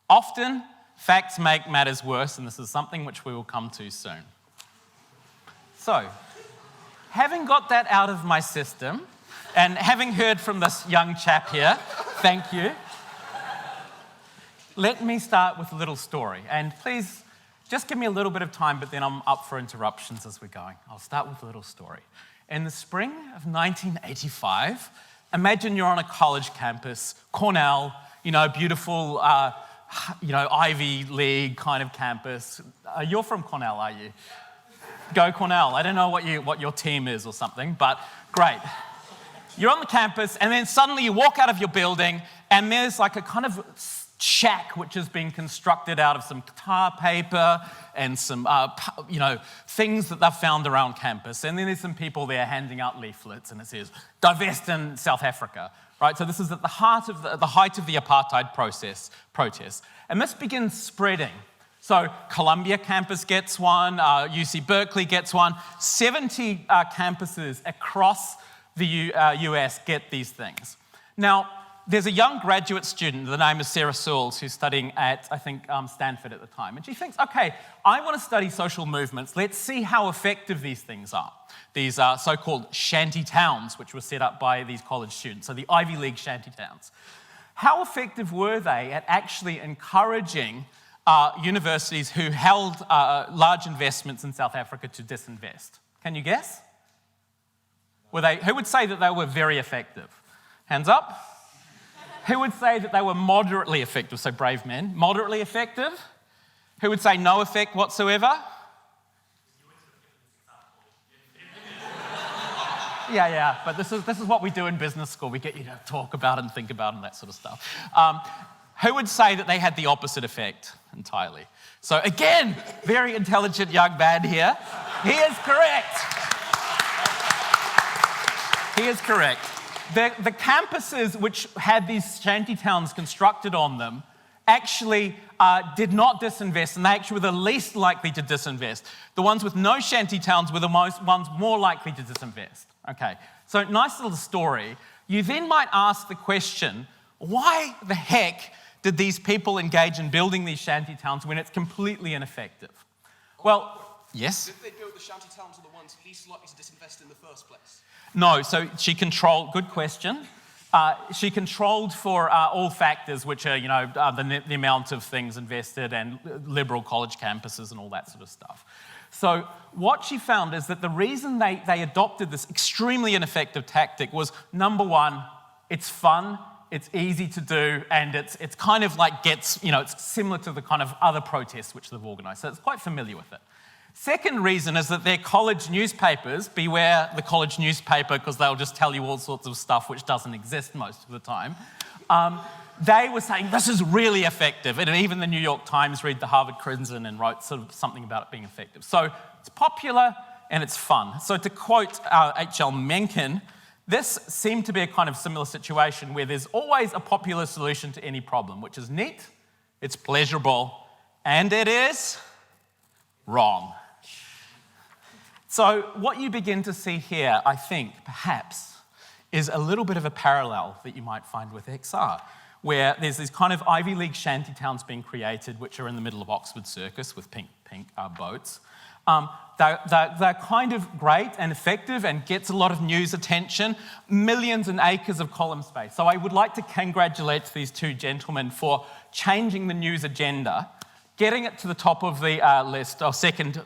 Often, facts make matters worse, and this is something which we will come to soon. So, having got that out of my system, and having heard from this young chap here, thank you, let me start with a little story. And please, just give me a little bit of time, but then I'm up for interruptions as we're going. I'll start with a little story. In the spring of 1985, imagine you're on a college campus, Cornell, beautiful, Ivy League kind of campus. You're from Cornell, are you? Go Cornell. I don't know what your team is or something, but great. You're on the campus, and then suddenly you walk out of your building, and there's like a kind of shack which has been constructed out of some tar paper and some, things that they've found around campus. And then there's some people there handing out leaflets, and it says, "Divest in South Africa." Right? So this is at the height of the apartheid protest. And this begins spreading. So Columbia campus gets one, UC Berkeley gets one. 70 campuses across the US get these things. Now, there's a young graduate student, the name is Sarah Sewells, who's studying at, I think, Stanford at the time. And she thinks, okay, I want to study social movements. Let's see how effective these things are. These are so-called shanty towns, which were set up by these college students, so the Ivy League shanty towns. How effective were they at actually encouraging universities who held large investments in South Africa to disinvest? Can you guess? Who would say that they were very effective? Hands up. Who would say that they were moderately effective? So brave men. Moderately effective? Who would say no effect whatsoever? Yeah, but this is what we do in business school. We get you to talk about it and think about it and that sort of stuff. Who would say that they had the opposite effect entirely? So again, very intelligent young man here. He is correct. He is correct. The campuses which had these shanty towns constructed on them actually did not disinvest, and they actually were the least likely to disinvest. The ones with no shanty towns were the ones more likely to disinvest. Okay, so nice little story. You then might ask the question, why the heck did these people engage in building these shanty towns when it's completely ineffective? Well, yes? Did they build the shanty towns are the ones least likely to disinvest in the first place? No, so she controlled, good question. She controlled for all factors, which are, the amount of things invested and liberal college campuses and all that sort of stuff. So what she found is that the reason they adopted this extremely ineffective tactic was, number one, it's fun, it's easy to do, and it's kind of like it's similar to the kind of other protests which they've organised. So it's quite familiar with it. Second reason is that their college newspapers, beware the college newspaper because they'll just tell you all sorts of stuff which doesn't exist most of the time. They were saying this is really effective, and even the New York Times read the Harvard Crimson and wrote sort of something about it being effective. So it's popular and it's fun. So to quote H.L. Mencken, this seemed to be a kind of similar situation where there's always a popular solution to any problem, which is neat, it's pleasurable, and it is wrong. So what you begin to see here, I think, perhaps, is a little bit of a parallel that you might find with XR, where there's these kind of Ivy League shanty towns being created, which are in the middle of Oxford Circus with pink boats. They're kind of great and effective and gets a lot of news attention, millions and acres of column space. So I would like to congratulate these two gentlemen for changing the news agenda, getting it to the top of the list, our second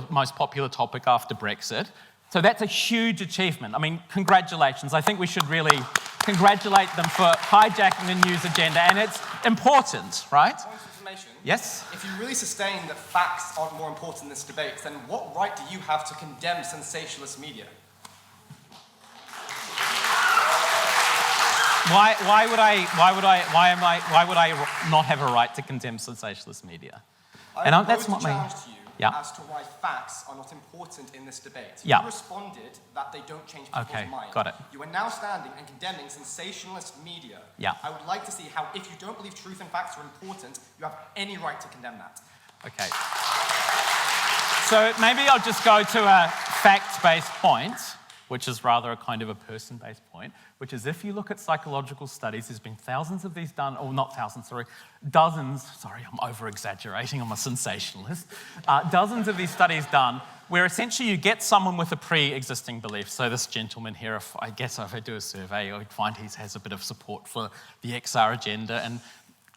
most popular topic after Brexit. So that's a huge achievement. I mean, congratulations. I think we should really congratulate them for hijacking the news agenda, and it's important, right? Point of information. Yes? If you really sustain that facts aren't more important in this debate, then what right do you have to condemn sensationalist media? Why would I not have a right to condemn sensationalist media? That's not challenge to you as to why facts are not important in this debate. You responded that they don't change people's mind. Got it. You are now standing and condemning sensationalist media. I would like to see how, if you don't believe truth and facts are important, you have any right to condemn that. Okay. So maybe I'll just go to a fact-based point, which is rather a kind of a person-based point, which is if you look at psychological studies, there's been thousands of these done, or not thousands, sorry, dozens, sorry, I'm over-exaggerating, I'm a sensationalist, dozens of these studies done where essentially you get someone with a pre-existing belief. So this gentleman here, if I do a survey, I'd find he has a bit of support for the XR agenda, and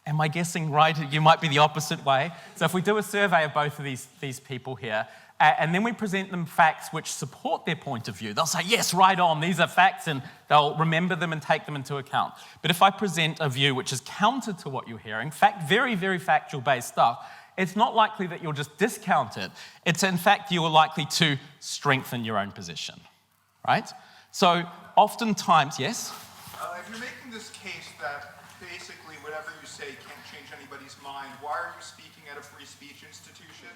am I guessing right? You might be the opposite way. So if we do a survey of both of these people here, and then we present them facts which support their point of view, they'll say, yes, right on, these are facts, and they'll remember them and take them into account. But if I present a view which is counter to what you're hearing, very, very factual-based stuff, it's not likely that you'll just discount it. It's, in fact, you are likely to strengthen your own position, right? So oftentimes, yes? If you're making this case that basically whatever you say can't change anybody's mind, why are you speaking at a free speech institution?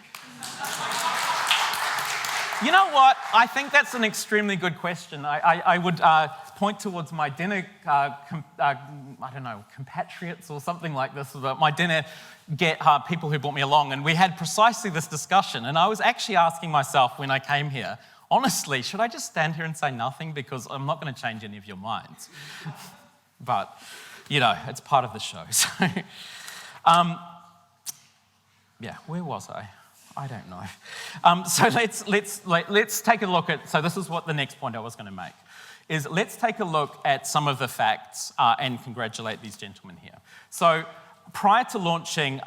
You know what? I think that's an extremely good question. I would point towards my dinner, compatriots or something like this. My dinner people who brought me along, and we had precisely this discussion. And I was actually asking myself when I came here, honestly, should I just stand here and say nothing because I'm not going to change any of your minds? But, it's part of the show. So, where was I? I don't know. So let's take a look at, so this is what the next point I was going to make, is let's take a look at some of the facts and congratulate these gentlemen here. So prior to launching,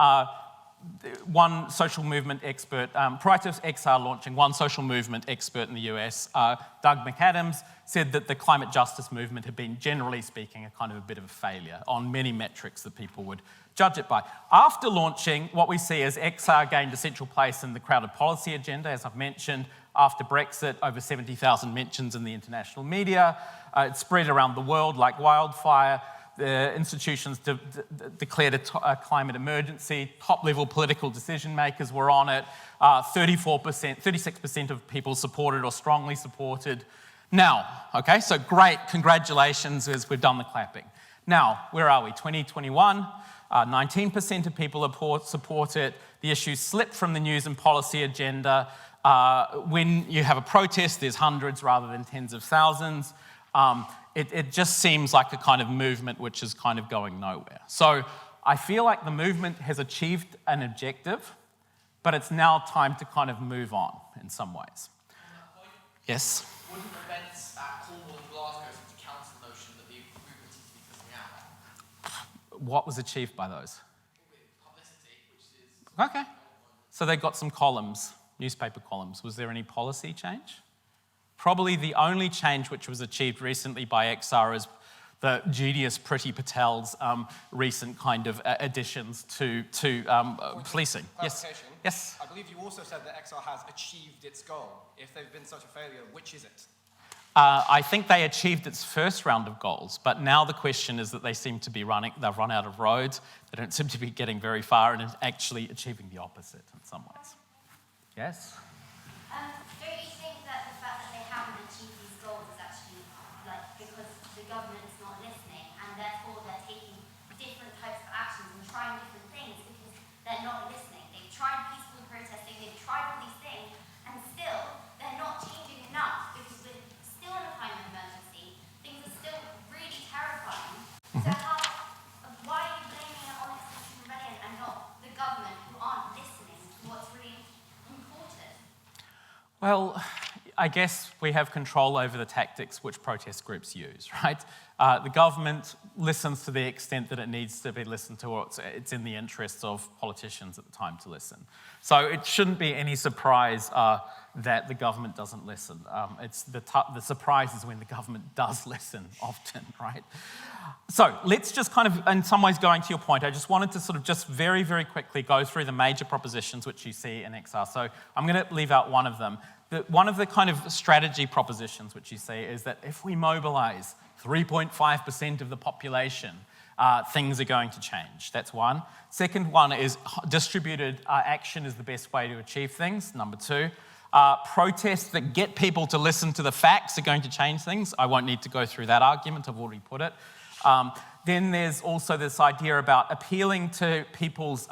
one social movement expert, prior to XR launching, one social movement expert in the US, Doug McAdams, said that the climate justice movement had been, generally speaking, a kind of a bit of a failure on many metrics that people would judge it by. After launching, what we see is XR gained a central place in the crowded policy agenda, as I've mentioned. After Brexit, over 70,000 mentions in the international media. It spread around the world like wildfire. The institutions declared a climate emergency. Top-level political decision makers were on it. 36% of people supported or strongly supported. Now, okay, so great, congratulations as we've done the clapping. Now, where are we? 2021, 19% of people support it. The issue slipped from the news and policy agenda. When you have a protest, there's hundreds rather than tens of thousands. It just seems like a kind of movement which is kind of going nowhere. So I feel like the movement has achieved an objective, but it's now time to kind of move on in some ways. Yes? Wouldn't events at Cornwall and Glasgow seem to counter the notion that the movement is what was achieved by those? Okay. So they got some columns, newspaper columns. Was there any policy change? Probably the only change which was achieved recently by XR is the genius Priti Patel's recent kind of additions to policing. Yes. Yes. I believe you also said that XR has achieved its goal. If they've been such a failure, which is it? I think they achieved its first round of goals, but now the question is that they seem to be they've run out of roads, they don't seem to be getting very far and actually achieving the opposite in some ways. Yes? Don't you think that the fact that they haven't achieved these goals is actually because the government is not listening and therefore they're taking different types of actions and trying different things because they're not listening? They've tried peaceful protesting, they've tried all these things, and still they're not changing enough because we're still in a climate emergency. Things are still really terrifying. So why are you blaming it on Extinction Rebellion and not the government who aren't listening to what's really important? Well, I guess we have control over the tactics which protest groups use, right? The government listens to the extent that it needs to be listened to, or it's in the interests of politicians at the time to listen. So it shouldn't be any surprise that the government doesn't listen. It's the surprise is when the government does listen often, right? So let's just kind of, in some ways going to your point, I just wanted to sort of just very, very quickly go through the major propositions which you see in XR. So I'm going to leave out one of them. One of the kind of strategy propositions which you see is that if we mobilize 3.5% of the population, things are going to change. That's one. Second one is distributed action is the best way to achieve things. Number two, protests that get people to listen to the facts are going to change things. I won't need to go through that argument. I've already put it. Then there's also this idea about appealing to people's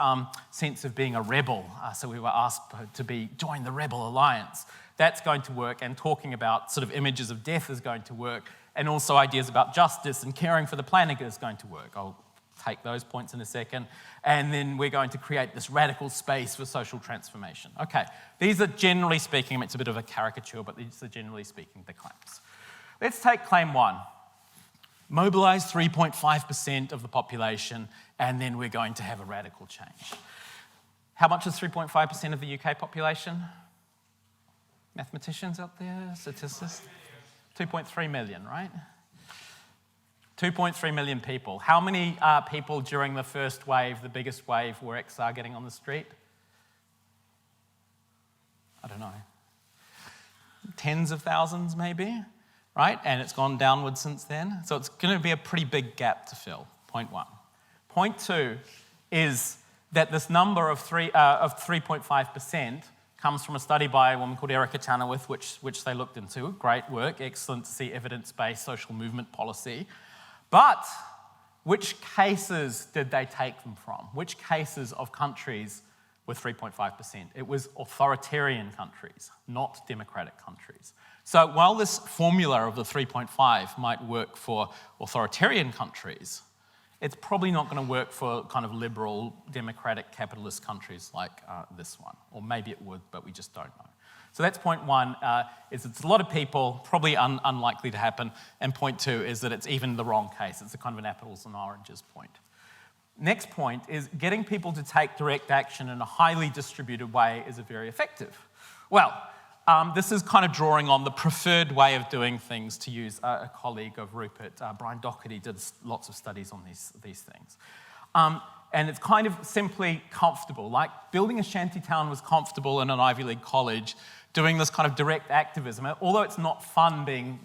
sense of being a rebel. So we were asked to join the Rebel Alliance. That's going to work, and talking about sort of images of death is going to work, and also ideas about justice and caring for the planet is going to work. I'll take those points in a second. And then we're going to create this radical space for social transformation. Okay, these are generally speaking, it's a bit of a caricature, but these are generally speaking the claims. Let's take claim one. Mobilize 3.5% of the population, and then we're going to have a radical change. How much is 3.5% of the UK population? Mathematicians out there, statistics? 2.3 million, right? 2.3 million people. How many people during the first wave, the biggest wave, were XR getting on the street? I don't know. Tens of thousands, maybe, right? And it's gone downward since then. So it's going to be a pretty big gap to fill, point one. Point two is that this number of 3.5% comes from a study by a woman called Erica Chenoweth, which they looked into. Great work, excellent to see evidence-based social movement policy. But which cases did they take them from? Which cases of countries were 3.5%? It was authoritarian countries, not democratic countries. So while this formula of the 3.5 might work for authoritarian countries, it's probably not going to work for kind of liberal, democratic, capitalist countries like this one. Or maybe it would, but we just don't know. So that's point one, is it's a lot of people, probably unlikely to happen. And point two is that it's even the wrong case. It's a kind of an apples and oranges point. Next point is getting people to take direct action in a highly distributed way is very effective. Well, this is kind of drawing on the preferred way of doing things, to use a colleague of Rupert. Brian Doherty did lots of studies on these things. And it's kind of simply comfortable. Like building a shantytown was comfortable in an Ivy League college. Doing this kind of direct activism, although it's not fun being,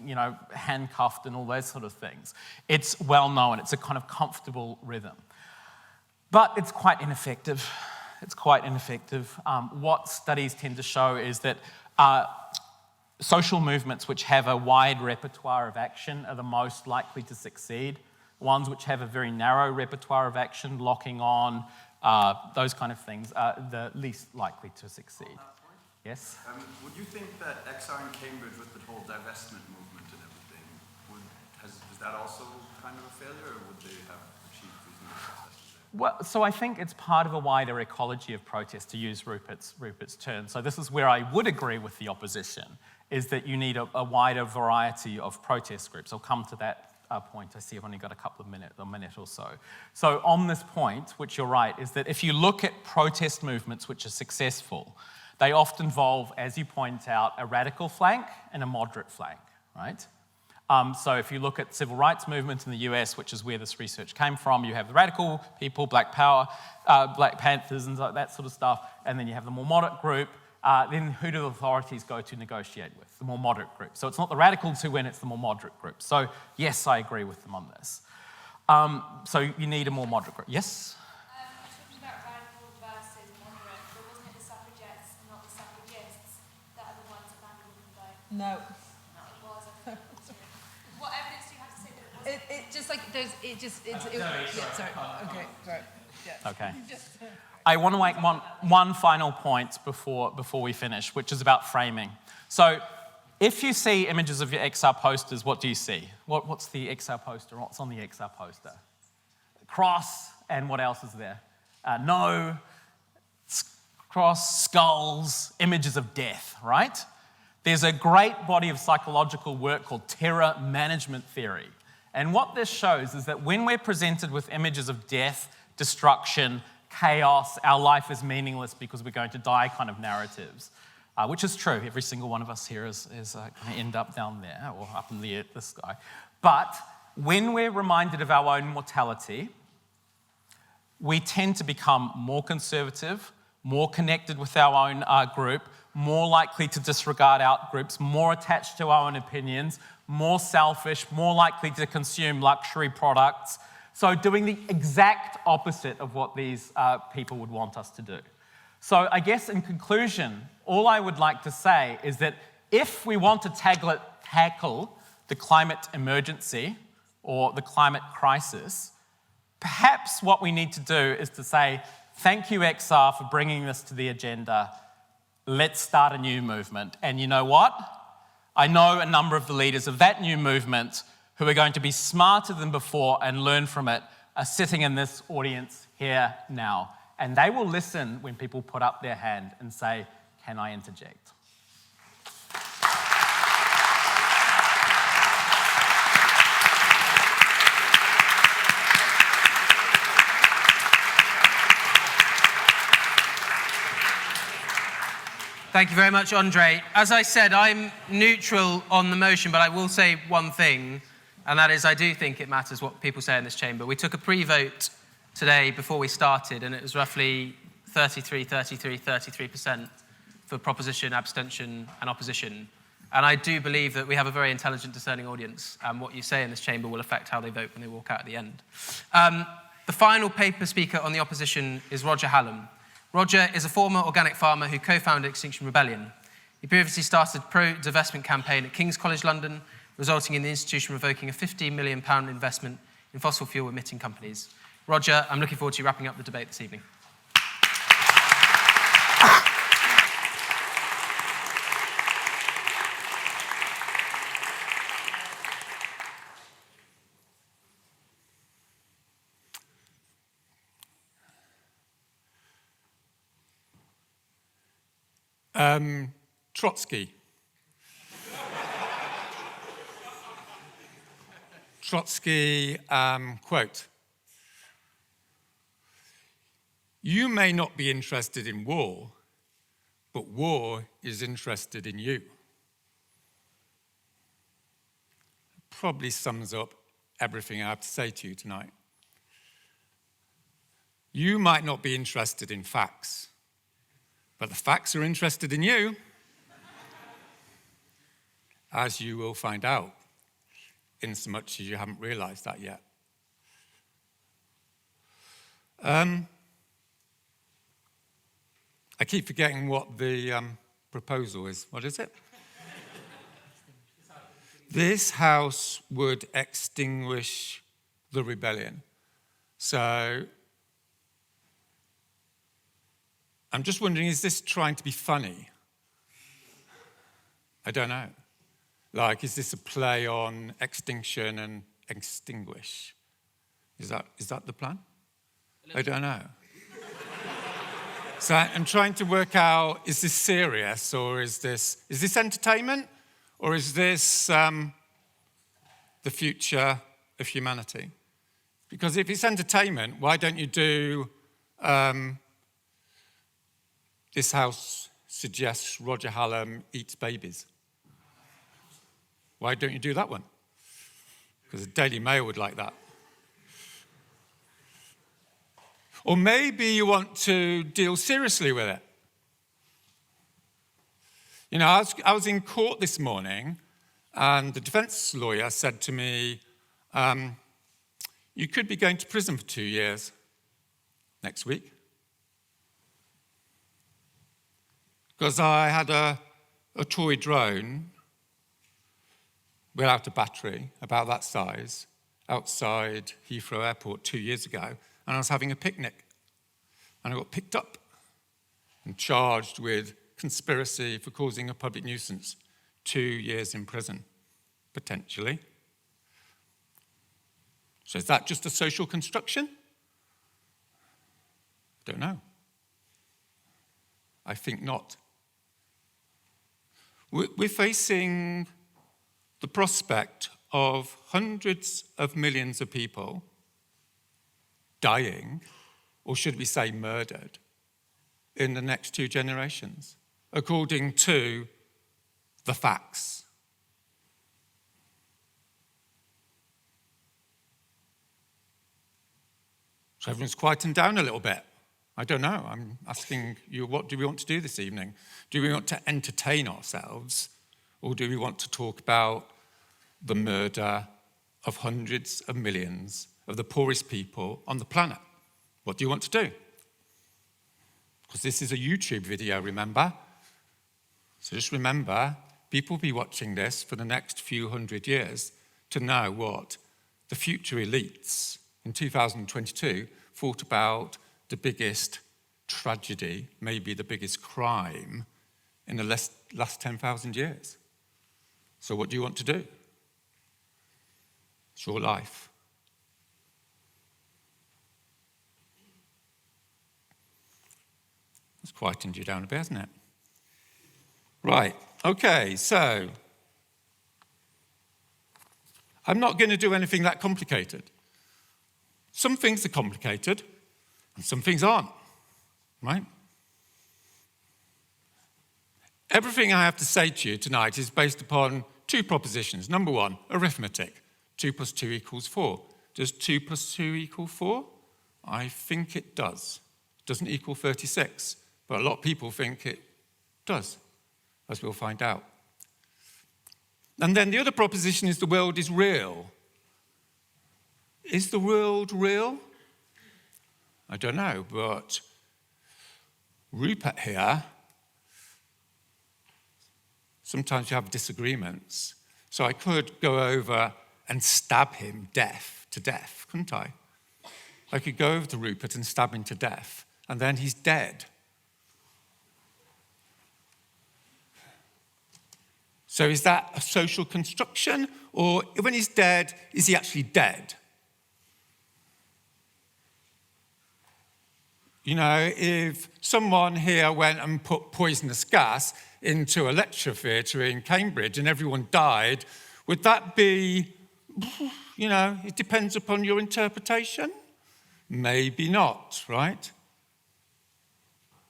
handcuffed and all those sort of things, it's well known. It's a kind of comfortable rhythm. But it's quite ineffective. It's quite ineffective. What studies tend to show is that social movements which have a wide repertoire of action are the most likely to succeed. Ones which have a very narrow repertoire of action, locking on, those kind of things, are the least likely to succeed. Yes? Would you think that XR in Cambridge with the whole divestment movement and everything, is that also kind of a failure, or would they have achieved reasonable successes there? Well, so I think it's part of a wider ecology of protest, to use Rupert's term. So this is where I would agree with the opposition, is that you need a wider variety of protest groups. I'll come to that point. I see I've only got a minute or so. So on this point, which you're right, is that if you look at protest movements which are successful, they often involve, as you point out, a radical flank and a moderate flank, right? So if you look at civil rights movement in the US, which is where this research came from, you have the radical people, Black Power, Black Panthers and that sort of stuff, and then you have the more moderate group. Then who do the authorities go to negotiate with? The more moderate group. So it's not the radicals who win, it's the more moderate group. So yes, I agree with them on this. So you need a more moderate group. Yes? You talked about radical versus moderate, but wasn't it the suffragettes, not the suffragists, that are the ones that landed in the vote? No. It was. What evidence do you have to say that it wasn't? It just like there's sorry. Okay, right. Yeah. Okay. I want to make one final point before we finish, which is about framing. So if you see images of your XR posters, what do you see? What's the XR poster? What's on the XR poster? Cross, and what else is there? No, cross, skulls, images of death, right? There's a great body of psychological work called terror management theory. And what this shows is that when we're presented with images of death, destruction, chaos, our life is meaningless because we're going to die kind of narratives, which is true. Every single one of us here is going to end up down there or up in the sky. But when we're reminded of our own mortality, we tend to become more conservative, more connected with our own group, more likely to disregard out groups, more attached to our own opinions, more selfish, more likely to consume luxury products. So doing the exact opposite of what these people would want us to do. So I guess in conclusion, all I would like to say is that if we want to tackle the climate emergency or the climate crisis, perhaps what we need to do is to say, thank you, XR, for bringing this to the agenda. Let's start a new movement. And you know what? I know a number of the leaders of that new movement who are going to be smarter than before and learn from it, are sitting in this audience here now. And they will listen when people put up their hand and say, can I interject? Thank you very much, André. As I said, I'm neutral on the motion, but I will say one thing, and that is I do think it matters what people say in this chamber. We took a pre-vote today before we started, and it was roughly 33% for proposition, abstention, and opposition. And I do believe that we have a very intelligent, discerning audience, and what you say in this chamber will affect how they vote when they walk out at the end. The final paper speaker on the opposition is Roger Hallam. Roger is a former organic farmer who co-founded Extinction Rebellion. He previously started a pro-divestment campaign at King's College London, resulting in the institution revoking a £15 million investment in fossil fuel emitting companies. Roger, I'm looking forward to you wrapping up the debate this evening. Trotsky. Trotsky, quote, "You may not be interested in war, but war is interested in you." Probably sums up everything I have to say to you tonight. You might not be interested in facts, but the facts are interested in you, as you will find out, insomuch as you haven't realized that yet. I keep forgetting what the proposal is. What is it? This house would extinguish the rebellion. So I'm just wondering, is this trying to be funny? I don't know. Like, is this a play on Extinction and Extinguish? Is that the plan? I don't know. So I'm trying to work out, is this serious or is this entertainment? Or is this the future of humanity. Because if it's entertainment, why don't you do This House Suggests Roger Hallam Eats Babies? Why don't you do that one? Because the Daily Mail would like that. Or maybe you want to deal seriously with it. You know, I was in court this morning, and the defense lawyer said to me, you could be going to prison for 2 years next week. Because I had a toy drone without a battery, about that size, outside Heathrow Airport 2 years ago, and I was having a picnic. And I got picked up and charged with conspiracy for causing a public nuisance, 2 years in prison, potentially. So is that just a social construction? Don't know. I think not. We're facing the prospect of hundreds of millions of people dying, or should we say murdered, in the next 2 generations, according to the facts. So everyone's quietened down a little bit. I don't know. I'm asking you, what do we want to do this evening? Do we want to entertain ourselves, or do we want to talk about the murder of hundreds of millions of the poorest people on the planet? What do you want to do? Because this is a YouTube video, remember? So just remember, people will be watching this for the next few hundred years to know what the future elites in 2022 thought about the biggest tragedy, maybe the biggest crime in the last 10,000 years. So what do you want to do? It's your life. It's quietened you down a bit, hasn't it? Right, okay, so I'm not going to do anything that complicated. Some things are complicated, and some things aren't, right? Everything I have to say to you tonight is based upon 2 propositions. Number 1, arithmetic. 2 + 2 = 4. Does 2 + 2 = 4? I think it does. It doesn't equal 36, but a lot of people think it does, as we'll find out. And then the other proposition is the world is real. Is the world real? I don't know, but Rupert here, sometimes you have disagreements. So I could go over and stab him to death, couldn't I? I could go over to Rupert and stab him to death, and then he's dead. So is that a social construction? Or when he's dead, is he actually dead? You know, if someone here went and put poisonous gas into a lecture theatre in Cambridge and everyone died, would that be, you know, it depends upon your interpretation? Maybe not, right?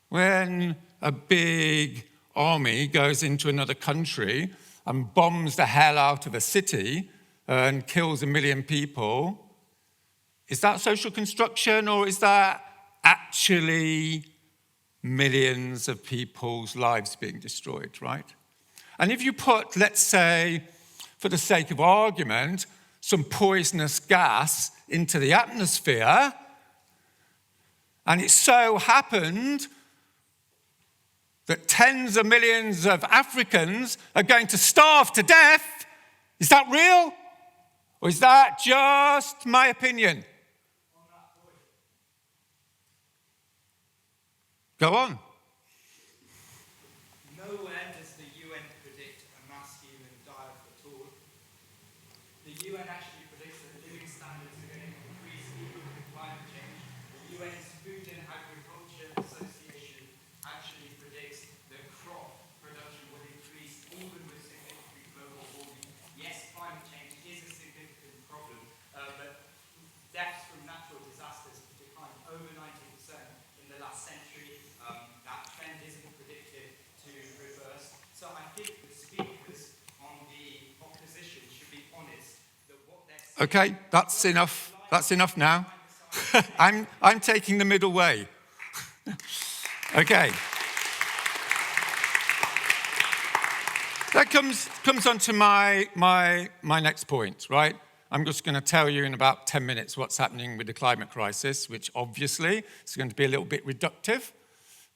When a big army goes into another country and bombs the hell out of a city and kills 1 million people, is that social construction, or is that actually millions of people's lives being destroyed, right? And if you put, let's say, for the sake of argument, some poisonous gas into the atmosphere, and it so happened that tens of millions of Africans are going to starve to death, is that real? Or is that just my opinion? Go on. Nowhere does the UN predict a mass human die-off at all. The UN actually predicts that living standards are going to increase even with climate change. The UN's Food and Agriculture Association actually predicts that crop production will increase even with significant global warming. Yes, climate change is a significant problem, Okay, that's enough. That's enough now. I'm taking the middle way. Okay. That comes on to my next point, right? I'm just going to tell you in about 10 minutes what's happening with the climate crisis, which obviously is going to be a little bit reductive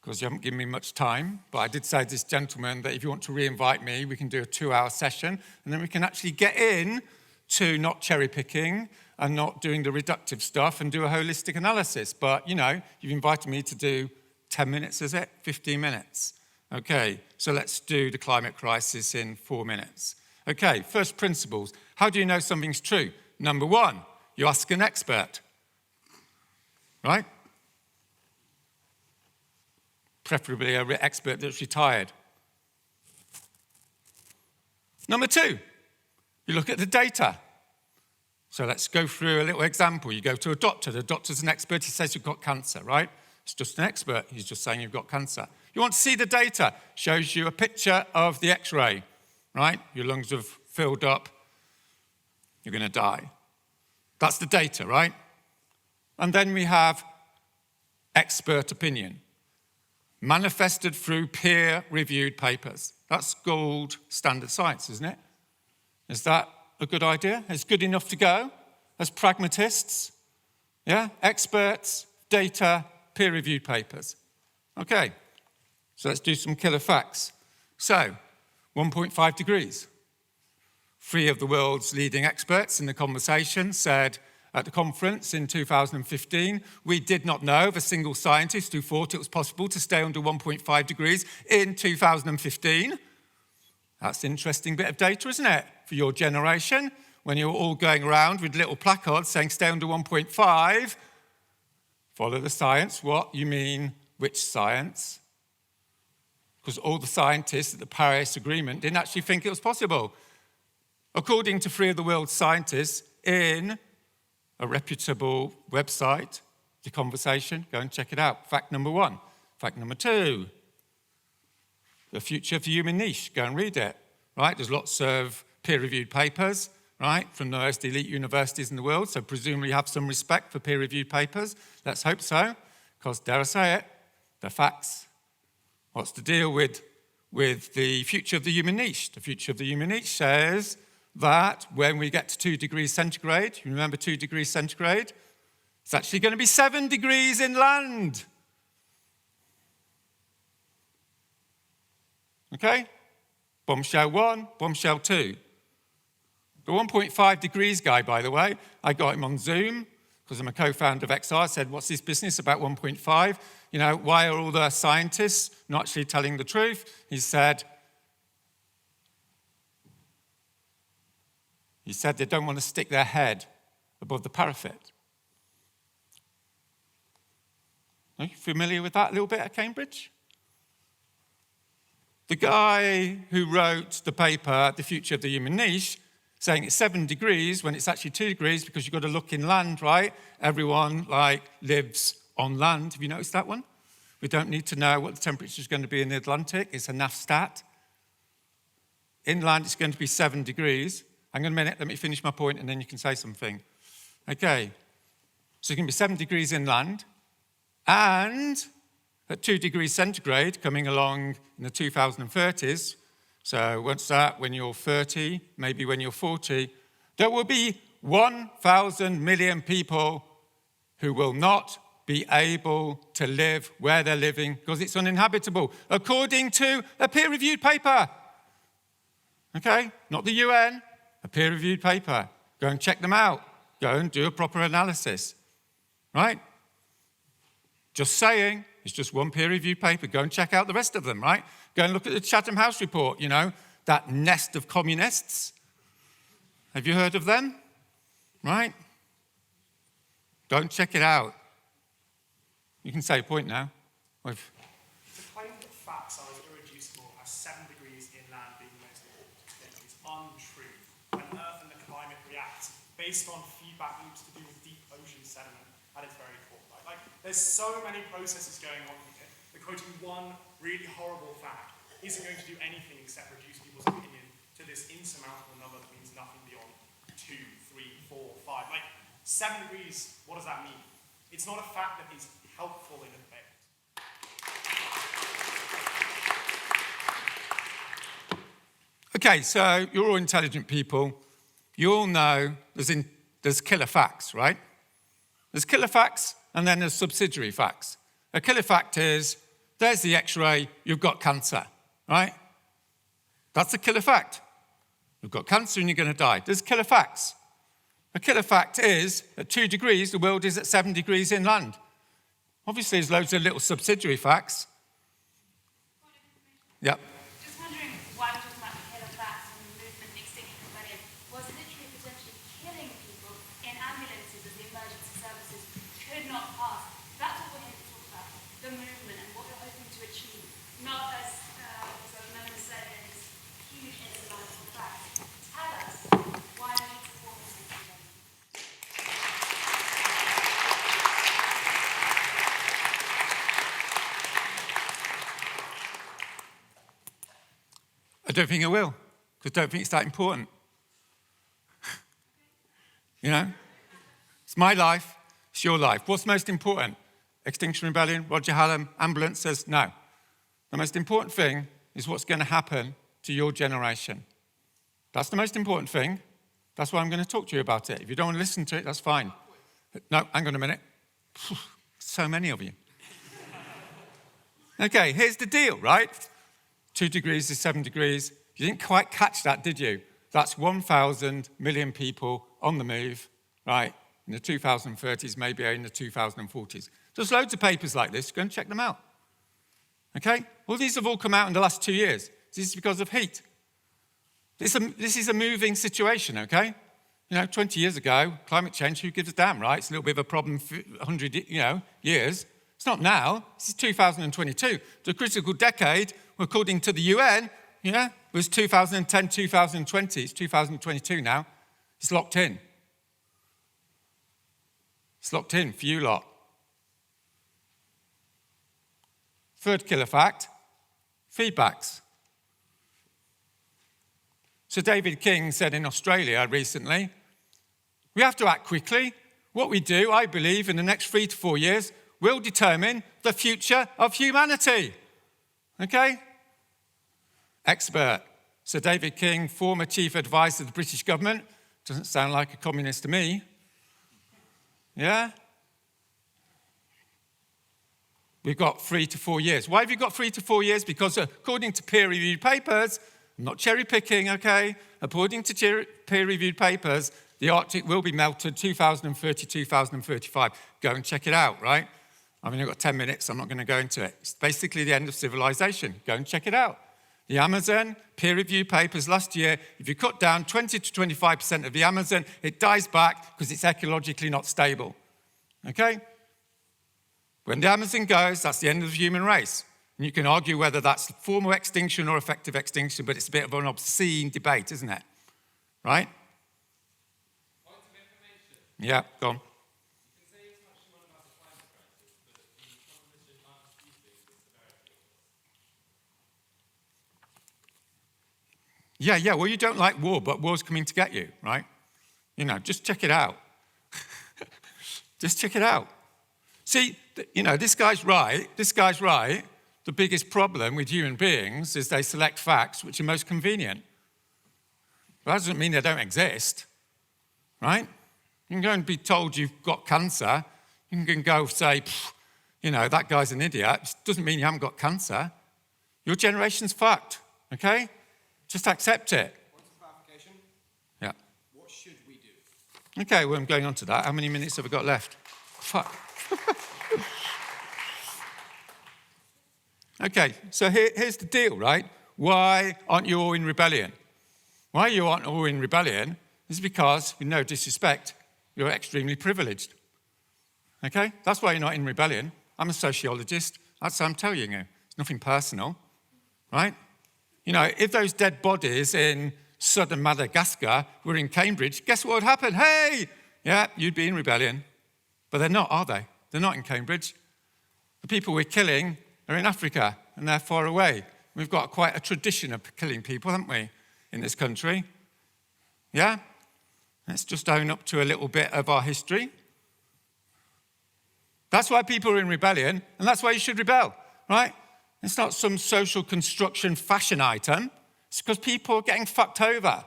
because you haven't given me much time. But I did say to this gentleman that if you want to re-invite me, we can do a 2-hour session, and then we can actually get in to not cherry picking and not doing the reductive stuff and do a holistic analysis. But, you know, you've invited me to do 10 minutes, is it? 15 minutes. Okay, so let's do the climate crisis in 4 minutes. Okay, first principles. How do you know something's true? Number one, you ask an expert, right? Preferably an expert that's retired. Number two, you look at the data. So let's go through a little example. You go to a doctor. The doctor's an expert. He says you've got cancer, right? It's just an expert. He's just saying you've got cancer. You want to see the data. Shows you a picture of the X-ray, right? Your lungs have filled up. You're going to die. That's the data, right? And then we have expert opinion, manifested through peer-reviewed papers. That's gold standard science, isn't it? Is that a good idea? It's good enough to go as pragmatists. Yeah? Experts, data, peer-reviewed papers. Okay, so let's do some killer facts. So, 1.5 degrees. 3 of the world's leading experts in the conversation said at the conference in 2015, we did not know of a single scientist who thought it was possible to stay under 1.5 degrees in 2015. That's an interesting bit of data, isn't it, for your generation, when you're all going around with little placards saying stay under 1.5. Follow the science. What? You mean which science? Because all the scientists at the Paris Agreement didn't actually think it was possible. According to 3 of the world's scientists in a reputable website, The Conversation, go and check it out. Fact number 1. Fact number 2, the future of the human niche. Go and read it, right? There's lots of peer-reviewed papers, right, from the most elite universities in the world, so presumably you have some respect for peer-reviewed papers. Let's hope so, because, dare I say it, they're facts. What's the deal with the future of the human niche? The future of the human niche says that when we get to 2 degrees centigrade, you remember 2 degrees centigrade? It's actually going to be 7 degrees inland. Okay? Bombshell 1, bombshell 2. The 1.5 degrees guy, by the way, I got him on Zoom because I'm a co-founder of XR. I said, what's this business about 1.5? You know, why are all the scientists not actually telling the truth? He said they don't want to stick their head above the parapet. Are you familiar with that a little bit at Cambridge? The guy who wrote the paper, The Future of the Human Niche, saying it's 7 degrees when it's actually 2 degrees because you've got to look inland, right? Everyone, lives on land. Have you noticed that one? We don't need to know what the temperature is going to be in the Atlantic. It's a NAF stat. Inland, it's going to be 7 degrees. Hang on a minute, let me finish my point and then you can say something. Okay, so it's going to be 7 degrees inland, and at 2 degrees centigrade, coming along in the 2030s, so what's that, when you're 30, maybe when you're 40, there will be 1,000 million people who will not be able to live where they're living because it's uninhabitable, according to a peer-reviewed paper. Okay, not the UN, a peer-reviewed paper. Go and check them out. Go and do a proper analysis, right? Just saying, it's just one peer-reviewed paper. Go and check out the rest of them, right? Go and look at the Chatham House report, you know, that nest of communists. Have you heard of them? Right? Go and check it out. You can say a point now. To claim that facts are as irreducible as 7 degrees inland being the most important extent is untrue. When Earth and the climate react based on feedback loops to do with deep ocean sediment at its very core. There's so many processes going on here that quoting one really horrible fact isn't going to do anything except reduce people's opinion to this insurmountable number that means nothing beyond 2, 3, 4, 7 degrees, what does that mean? It's not a fact that he's helpful in a debate. Okay, so you're all intelligent people. You all know there's killer facts, right? There's killer facts, and then there's subsidiary facts. A killer fact is, there's the x-ray, you've got cancer, right? That's a killer fact. You've got cancer and you're going to die. There's killer facts. A killer fact is, at 2 degrees, the world is at 7 degrees inland. Obviously, there's loads of little subsidiary facts. Yeah. Just wondering why we're talking about the killer facts and the movement Extinction Rebellion was literally potentially killing people in ambulances as the emergency services could not pass. That's what we're here to talk about, the movement and what we're hoping to achieve, not as the member said, in this huge insurmountable facts. Tell us why we need to form this rebellion. I don't think I will, because I don't think it's that important. You know? It's my life, it's your life. What's most important? Extinction Rebellion, Roger Hallam, ambulances? No. The most important thing is what's going to happen to your generation. That's the most important thing. That's why I'm going to talk to you about it. If you don't want to listen to it, that's fine. No, hang on a minute. So many of you. Okay, here's the deal, right? 2 degrees is 7 degrees. You didn't quite catch that, did you? That's 1,000 million people on the move, right? In the 2030s, maybe in the 2040s. There's loads of papers like this. Go and check them out. Okay? Well, these have all come out in the last 2 years. This is because of heat. This is a moving situation, okay? You know, 20 years ago, climate change, who gives a damn, right? It's a little bit of a problem for 100 years. It's not now. This is 2022. The critical decade, according to the UN, was 2010, 2020. It's 2022 now. It's locked in. It's locked in for you lot. Third killer fact, feedbacks. So David King said in Australia recently, we have to act quickly. What we do, I believe, in the next 3 to 4 years will determine the future of humanity. Okay? Expert. Sir David King, former chief advisor of the British government. Doesn't sound like a communist to me. Yeah? We've got 3 to 4 years. Why have you got 3 to 4 years? Because according to peer-reviewed papers, I'm not cherry-picking, okay? According to peer-reviewed papers, the Arctic will be melted 2030, 2035. Go and check it out, right? I've only got 10 minutes, I'm not going to go into it. It's basically the end of civilization. Go and check it out. The Amazon, peer-reviewed papers last year, if you cut down 20 to 25% of the Amazon, it dies back because it's ecologically not stable. Okay? When the Amazon goes, that's the end of the human race. And you can argue whether that's formal extinction or effective extinction, but it's a bit of an obscene debate, isn't it? Right? Point of information. Yeah, go on. You can say as much as you want about the climate crisis, but the columnists aren't disputing the severity of it. Yeah, well, you don't like war, but war's coming to get you, right? You know, just check it out. Just check it out. See, this guy's right. The biggest problem with human beings is they select facts which are most convenient. But that doesn't mean they don't exist, right? You can go and be told you've got cancer. You can go say, that guy's an idiot. It doesn't mean you haven't got cancer. Your generation's fucked, okay? Just accept it. Point of clarification. Yeah. What should we do? Okay, well, I'm going on to that. How many minutes have I got left? Fuck. Okay, so here's the deal, right? Why aren't you all in rebellion? Why you aren't all in rebellion is because, with no disrespect, you're extremely privileged. Okay? That's why you're not in rebellion. I'm a sociologist. That's what I'm telling you. It's nothing personal, right? If those dead bodies in southern Madagascar were in Cambridge, guess what would happen? Hey! Yeah, you'd be in rebellion. But they're not, are they? They're not in Cambridge. The people we're killing are in Africa, and they're far away. We've got quite a tradition of killing people, haven't we, in this country? Yeah? Let's just own up to a little bit of our history. That's why people are in rebellion, and that's why you should rebel, right? It's not some social construction fashion item. It's because people are getting fucked over.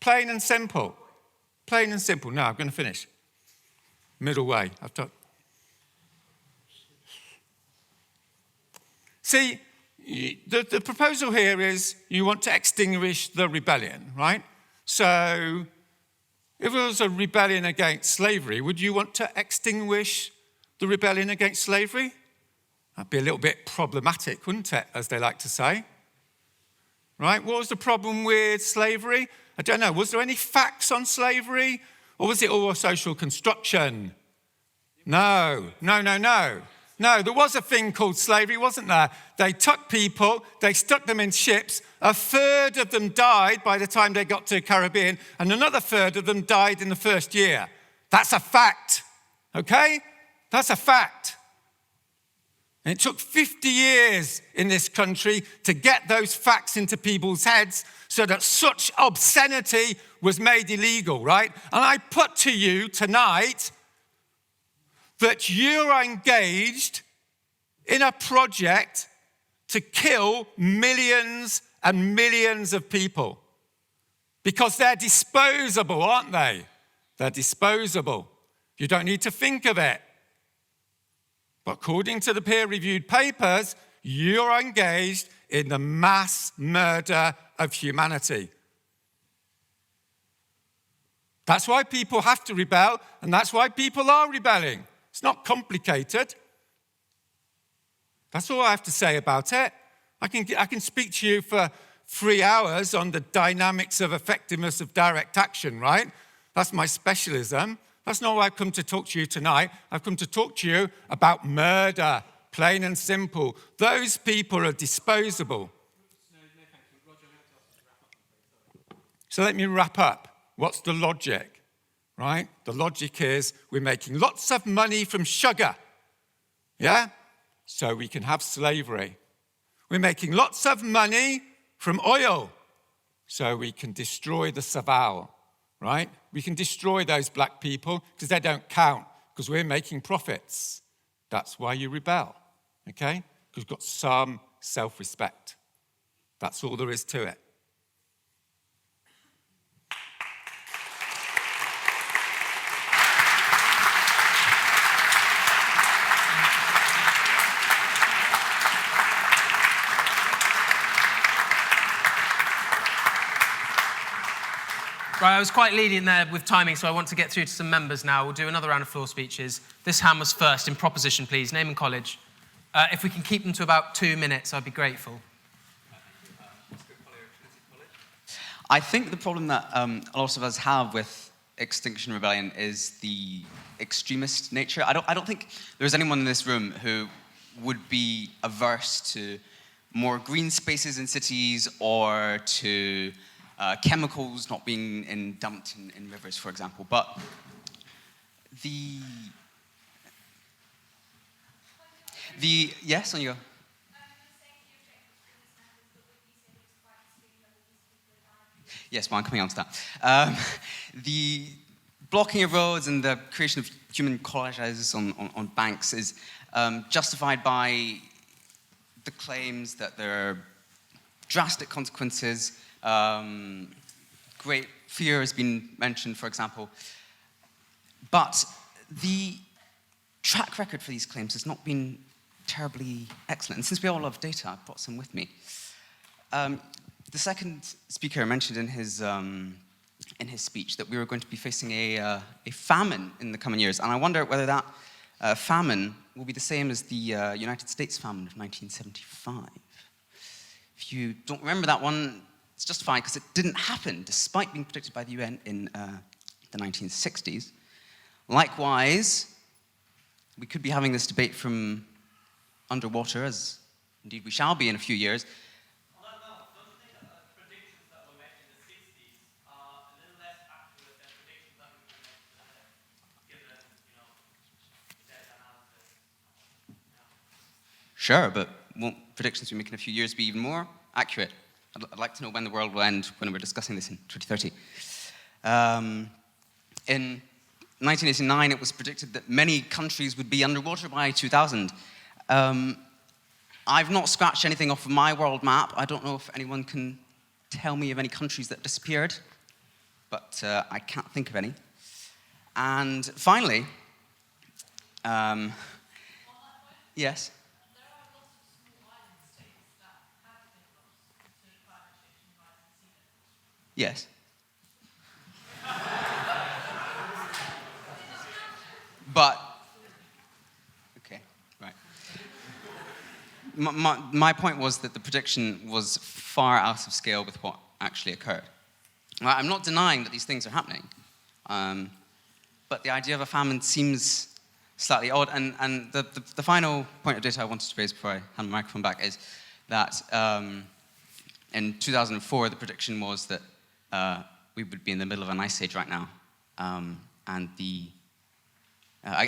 Plain and simple. Plain and simple. Now, I'm going to finish. Middle way. See, the proposal here is you want to extinguish the rebellion, right? So, if it was a rebellion against slavery, would you want to extinguish the rebellion against slavery? That'd be a little bit problematic, wouldn't it, as they like to say? Right? What was the problem with slavery? I don't know. Was there any facts on slavery? Or was it all a social construction? No, there was a thing called slavery, wasn't there? They took people, they stuck them in ships. A third of them died by the time they got to the Caribbean, and another third of them died in the first year. That's a fact, okay? That's a fact. And it took 50 years in this country to get those facts into people's heads so that such obscenity was made illegal, right? And I put to you tonight that you are engaged in a project to kill millions and millions of people because they're disposable, aren't they? They're disposable. You don't need to think of it. But according to the peer-reviewed papers, you're engaged in the mass murder of humanity. That's why people have to rebel, and that's why people are rebelling. It's not complicated. That's all I have to say about it. I can speak to you for 3 hours on the dynamics of effectiveness of direct action, right? That's my specialism. That's not why I've come to talk to you tonight. I've come to talk to you about murder, plain and simple. Those people are disposable. So let me wrap up. What's the logic, right? The logic is we're making lots of money from sugar, yeah? So we can have slavery. We're making lots of money from oil, so we can destroy the Savile, right? We can destroy those black people because they don't count, because we're making profits. That's why you rebel, okay? Because you've got some self-respect. That's all there is to it. Right, I was quite lenient there with timing, so I want to get through to some members now. We'll do another round of floor speeches. This hand was first in proposition, please. Name and college. If we can keep them to about 2 minutes, I'd be grateful. I think the problem that a lot of us have with Extinction Rebellion is the extremist nature. I don't think there's anyone in this room who would be averse to more green spaces in cities or to chemicals not being dumped in rivers, for example. But yes, on you go. Yes, well, I'm coming on to that. The blocking of roads and the creation of human collages on banks is justified by the claims that there are drastic consequences. Great fear has been mentioned, for example. But the track record for these claims has not been terribly excellent. And since we all love data, I brought some with me. The second speaker mentioned in his speech that we were going to be facing a famine in the coming years. And I wonder whether that famine will be the same as the United States famine of 1975. If you don't remember that one, it's justified because it didn't happen, despite being predicted by the UN in the 1960s. Likewise, we could be having this debate from underwater, as indeed we shall be in a few years. Sure, but won't predictions we make in a few years be even more accurate? I'd like to know when the world will end when we're discussing this in 2030. In 1989, it was predicted that many countries would be underwater by 2000. I've not scratched anything off of my world map. I don't know if anyone can tell me of any countries that disappeared, but I can't think of any. And finally, yes? Yes. But, okay, right. My point was that the prediction was far out of scale with what actually occurred. Right, I'm not denying that these things are happening, but the idea of a famine seems slightly odd. And the final point of data I wanted to raise before I hand the microphone back is that in 2004, the prediction was that we would be in the middle of an ice age right now. And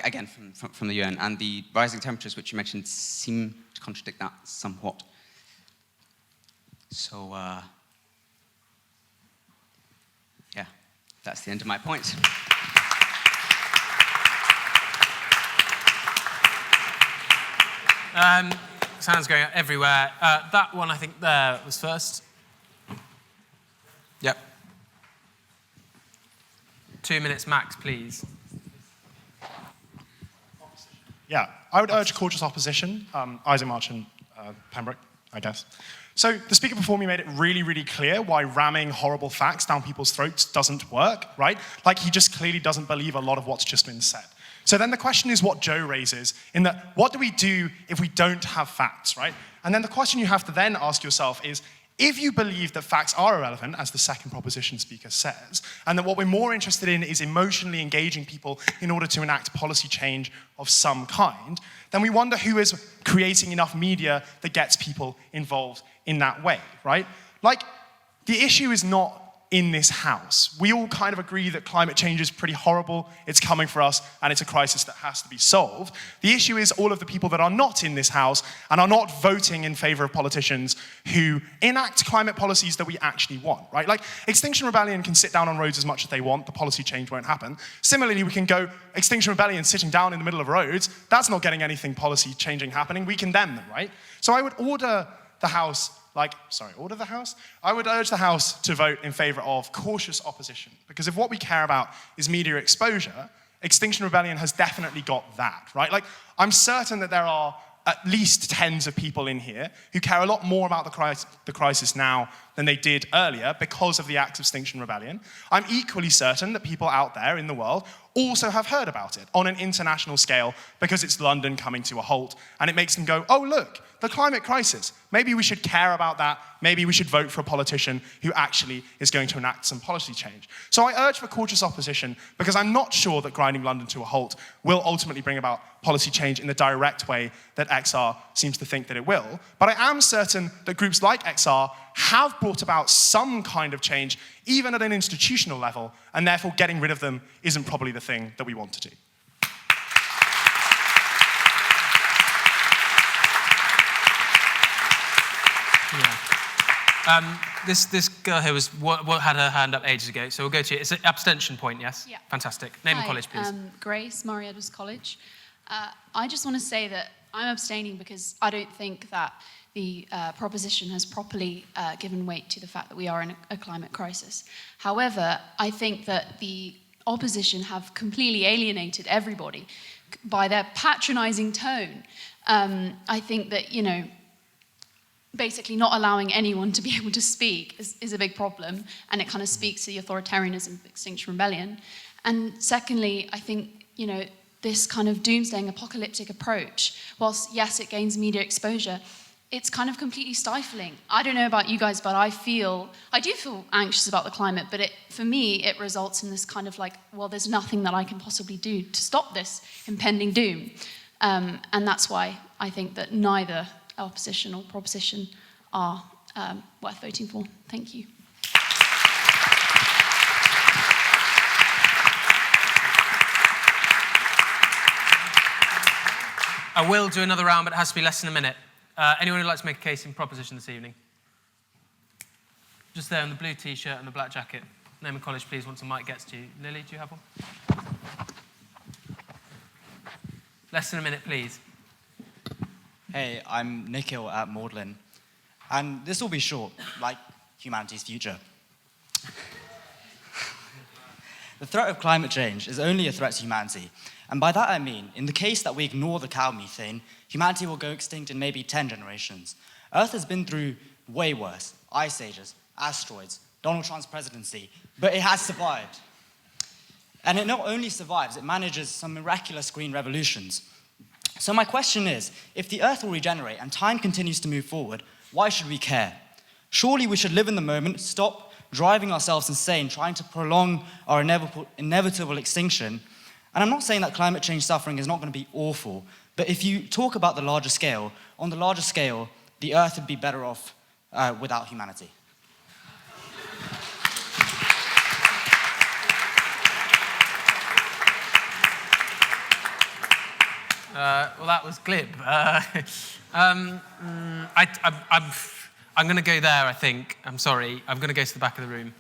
again, from the UN, and the rising temperatures, which you mentioned, seem to contradict that somewhat. So, yeah, that's the end of my point. Sounds going everywhere. That one, I think, there was first. Yep. 2 minutes max, please. Yeah, I would urge cautious opposition. Isaac March and Pembroke, I guess. So the speaker before me made it really, really clear why ramming horrible facts down people's throats doesn't work, right? Like, he just clearly doesn't believe a lot of what's just been said. So then the question is what Joe raises, in that, what do we do if we don't have facts, right? And then the question you have to then ask yourself is, if you believe that facts are irrelevant, as the second proposition speaker says, and that what we're more interested in is emotionally engaging people in order to enact policy change of some kind, then we wonder who is creating enough media that gets people involved in that way, right? Like, the issue is not in this house. We all kind of agree that climate change is pretty horrible, it's coming for us, and it's a crisis that has to be solved. The issue is all of the people that are not in this house and are not voting in favor of politicians who enact climate policies that we actually want, right? Like, Extinction Rebellion can sit down on roads as much as they want, the policy change won't happen. Similarly, we can go, Extinction Rebellion sitting down in the middle of roads, that's not getting anything policy changing happening, we condemn them, right? So I would order the House I would urge the House to vote in favor of cautious opposition, because if what we care about is media exposure, Extinction Rebellion has definitely got that, right? Like, I'm certain that there are at least tens of people in here who care a lot more about the crisis now than they did earlier because of the acts of Extinction Rebellion. I'm equally certain that people out there in the world also have heard about it on an international scale because it's London coming to a halt, and it makes them go, oh, look, the climate crisis. Maybe we should care about that. Maybe we should vote for a politician who actually is going to enact some policy change. So I urge for cautious opposition, because I'm not sure that grinding London to a halt will ultimately bring about policy change in the direct way that XR seems to think that it will. But I am certain that groups like XR have brought about some kind of change, even at an institutional level, and therefore getting rid of them isn't probably the thing that we want to do. This girl here was what had her hand up ages ago, so we'll go to you. It's an abstention point, yes? Yeah. Fantastic. Name and college, please. Grace, Murray Edwards College. I just want to say that I'm abstaining because I don't think that the proposition has properly given weight to the fact that we are in a climate crisis. However, I think that the opposition have completely alienated everybody by their patronising tone. I think that, you know, basically not allowing anyone to be able to speak is a big problem, and it kind of speaks to the authoritarianism of Extinction Rebellion. And secondly, I think, you know, this kind of doomsdaying apocalyptic approach, whilst yes, it gains media exposure, it's kind of completely stifling. I don't know about you guys, but I do feel anxious about the climate, but for me, it results in this kind of like, well, there's nothing that I can possibly do to stop this impending doom. And that's why I think that neither opposition or proposition are worth voting for. Thank you. I will do another round, but it has to be less than a minute. Anyone who'd like to make a case in proposition this evening? Just there in the blue t-shirt and the black jacket. Name and college, please, once the mic gets to you. Lily, do you have one? Less than a minute, please. Hey, I'm Nikhil at Magdalen, and this will be short, like humanity's future. The threat of climate change is only a threat to humanity, and by that I mean, in the case that we ignore the cow methane, humanity will go extinct in maybe 10 generations. Earth has been through way worse, ice ages, asteroids, Donald Trump's presidency, but it has survived. And it not only survives, it manages some miraculous green revolutions. So my question is, if the Earth will regenerate and time continues to move forward, why should we care? Surely we should live in the moment, stop driving ourselves insane, trying to prolong our inevitable extinction. And I'm not saying that climate change suffering is not going to be awful, but if you talk about the larger scale, on the larger scale, the Earth would be better off without humanity. Well, that was glib. I'm going to go there, I think. I'm sorry. I'm going to go to the back of the room.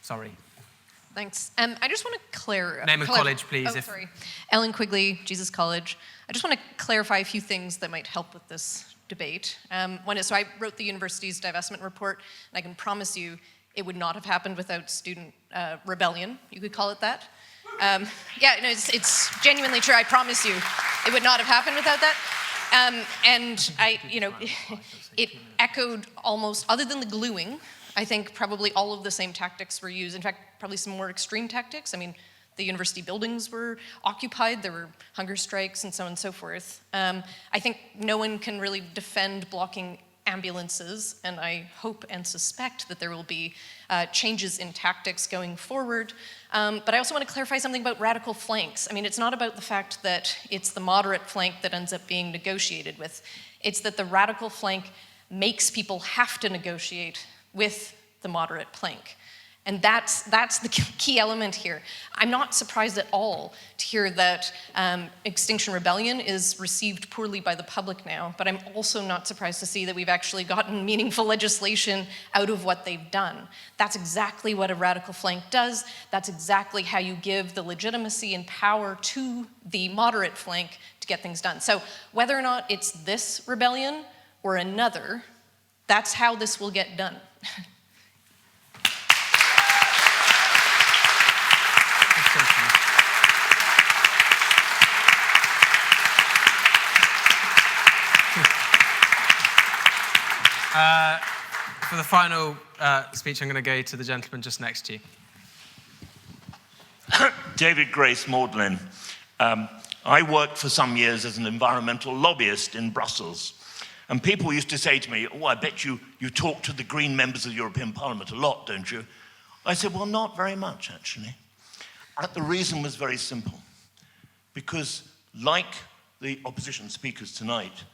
Sorry. Thanks. I just want to clarify. Name and college, please. Oh, sorry. Ellen Quigley, Jesus College. I just want to clarify a few things that might help with this debate. One is, so I wrote the university's divestment report, and I can promise you it would not have happened without student rebellion. You could call it that. Yeah, no, it's genuinely true. I promise you, it would not have happened without that. And it echoed almost, other than the gluing, I think probably all of the same tactics were used. In fact, probably some more extreme tactics. I mean, the university buildings were occupied, there were hunger strikes and so on and so forth. I think no one can really defend blocking ambulances, and I hope and suspect that there will be changes in tactics going forward. But I also want to clarify something about radical flanks. I mean, it's not about the fact that it's the moderate flank that ends up being negotiated with. It's that the radical flank makes people have to negotiate with the moderate flank. And that's the key element here. I'm not surprised at all to hear that Extinction Rebellion is received poorly by the public now, but I'm also not surprised to see that we've actually gotten meaningful legislation out of what they've done. That's exactly what a radical flank does. That's exactly how you give the legitimacy and power to the moderate flank to get things done. So whether or not it's this rebellion or another, that's how this will get done. For the final speech, I'm going to go to the gentleman just next to you. David Grace Magdalen. I worked for some years as an environmental lobbyist in Brussels. And people used to say to me, oh, I bet you talk to the Green members of the European Parliament a lot, don't you? I said, well, not very much, actually. And the reason was very simple. Because like the opposition speakers tonight,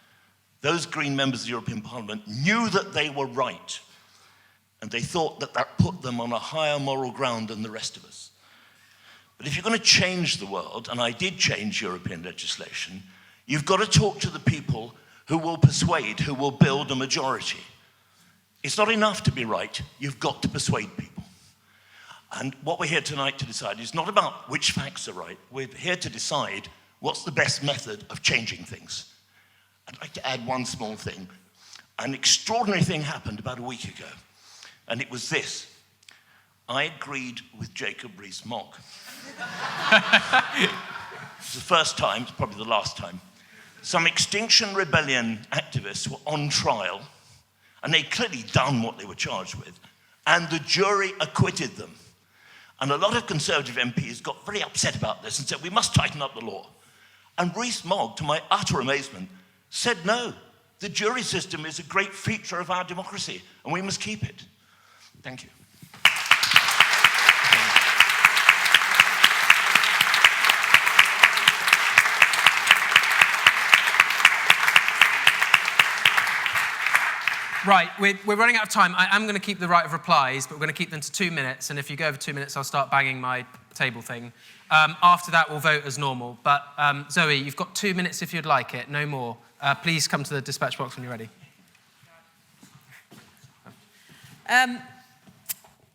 those Green members of the European Parliament knew that they were right. And they thought that that put them on a higher moral ground than the rest of us. But if you're going to change the world, and I did change European legislation, you've got to talk to the people who will persuade, who will build a majority. It's not enough to be right, you've got to persuade people. And what we're here tonight to decide is not about which facts are right, we're here to decide what's the best method of changing things. I'd like to add one small thing. An extraordinary thing happened about a week ago, and it was this. I agreed with Jacob Rees-Mogg. It's the first time, it's probably the last time. Some Extinction Rebellion activists were on trial, and they'd clearly done what they were charged with, and the jury acquitted them. And a lot of Conservative MPs got very upset about this and said, we must tighten up the law. And Rees-Mogg, to my utter amazement, said no. The jury system is a great feature of our democracy, and we must keep it. Thank you. Right, we're running out of time. I am going to keep the right of replies, but we're going to keep them to 2 minutes, and if you go over 2 minutes, I'll start banging my table thing. After that, we'll vote as normal. But Zoe, you've got 2 minutes if you'd like it, no more. Please come to the dispatch box when you're ready.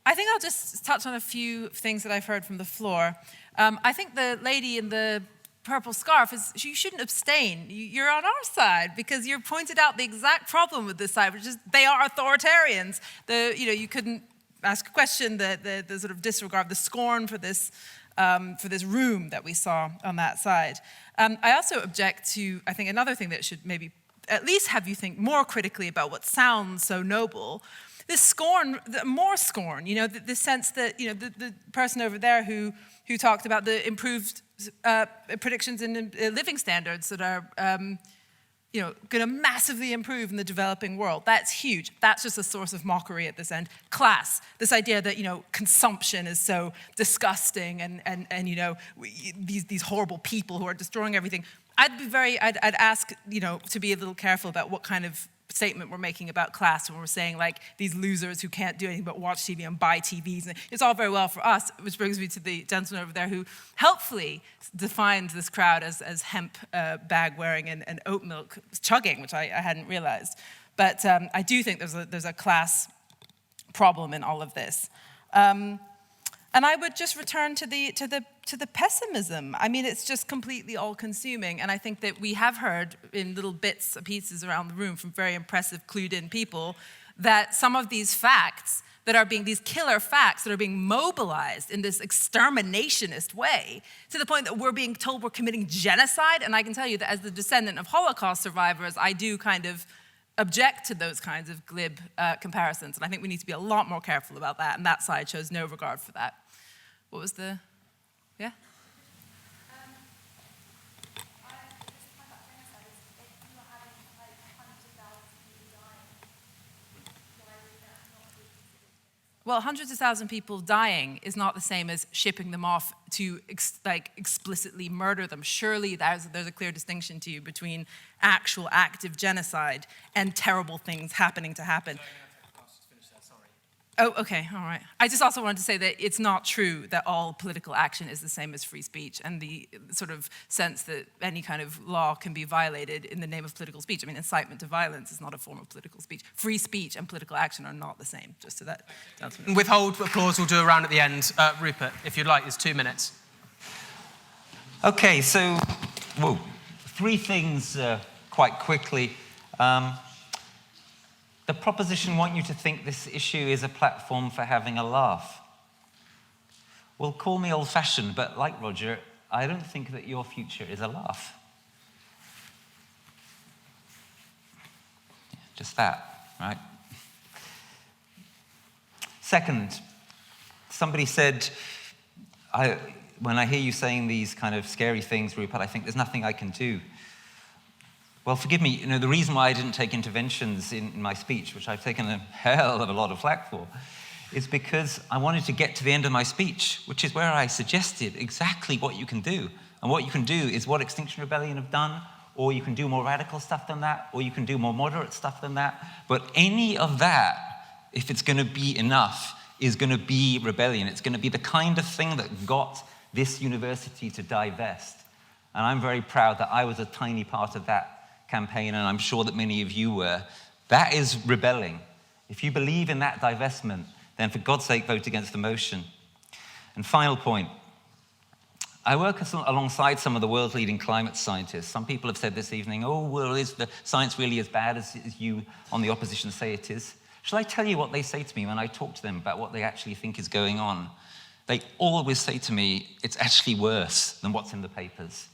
I think I'll just touch on a few things that I've heard from the floor. I think the lady in the purple scarf you shouldn't abstain. You're on our side because you pointed out the exact problem with this side, which is they are authoritarians. You couldn't ask a question, the sort of disregard, the scorn for this room that we saw on that side. I also object to, I think, another thing that should maybe at least have you think more critically about what sounds so noble. This scorn, more scorn, the sense that, the person over there who talked about the improved predictions in living standards that are, going to massively improve in the developing world. That's huge. That's just a source of mockery at this end. Class, this idea that, consumption is so disgusting and these horrible people who are destroying everything. I'd ask, to be a little careful about what kind of statement we're making about class when we're saying like these losers who can't do anything but watch TV and buy TVs. And it's all very well for us, which brings me to the gentleman over there who helpfully defined this crowd as hemp bag wearing and oat milk chugging, which I hadn't realized. But I do think there's a class problem in all of this. And I would just return to the pessimism. I mean, it's just completely all-consuming. And I think that we have heard in little bits and pieces around the room from very impressive, clued-in people that some of these facts that are being, these killer facts that are being mobilized in this exterminationist way, to the point that we're being told we're committing genocide. And I can tell you that as the descendant of Holocaust survivors, I do kind of object to those kinds of glib comparisons. And I think we need to be a lot more careful about that. And that side shows no regard for that. What was the, yeah? Well, hundreds of thousands of people dying is not the same as shipping them off to explicitly murder them. Surely there's a clear distinction to you between actual active genocide and terrible things happening to happen. Oh, okay, all right. I just also wanted to say that it's not true that all political action is the same as free speech, and the sort of sense that any kind of law can be violated in the name of political speech. I mean, incitement to violence is not a form of political speech. Free speech and political action are not the same, just so that. Withhold applause, we'll do a round at the end. Rupert, if you'd like, it's 2 minutes. Okay, so, three things quite quickly. The proposition want you to think this issue is a platform for having a laugh. Well, call me old-fashioned, but like Roger, I don't think that your future is a laugh. Just that, right? Second, somebody said, when I hear you saying these kind of scary things, Rupert, I think there's nothing I can do. Well, forgive me, the reason why I didn't take interventions in my speech, which I've taken a hell of a lot of flack for, is because I wanted to get to the end of my speech, which is where I suggested exactly what you can do. And what you can do is what Extinction Rebellion have done, or you can do more radical stuff than that, or you can do more moderate stuff than that. But any of that, if it's going to be enough, is going to be rebellion. It's going to be the kind of thing that got this university to divest. And I'm very proud that I was a tiny part of that campaign, and I'm sure that many of you were. That is rebelling. If you believe in that divestment, then for God's sake, vote against the motion. And final point, I work alongside some of the world's leading climate scientists. Some people have said this evening, is the science really as bad as you on the opposition say it is? Shall I tell you what they say to me when I talk to them about what they actually think is going on? They always say to me, it's actually worse than what's in the papers.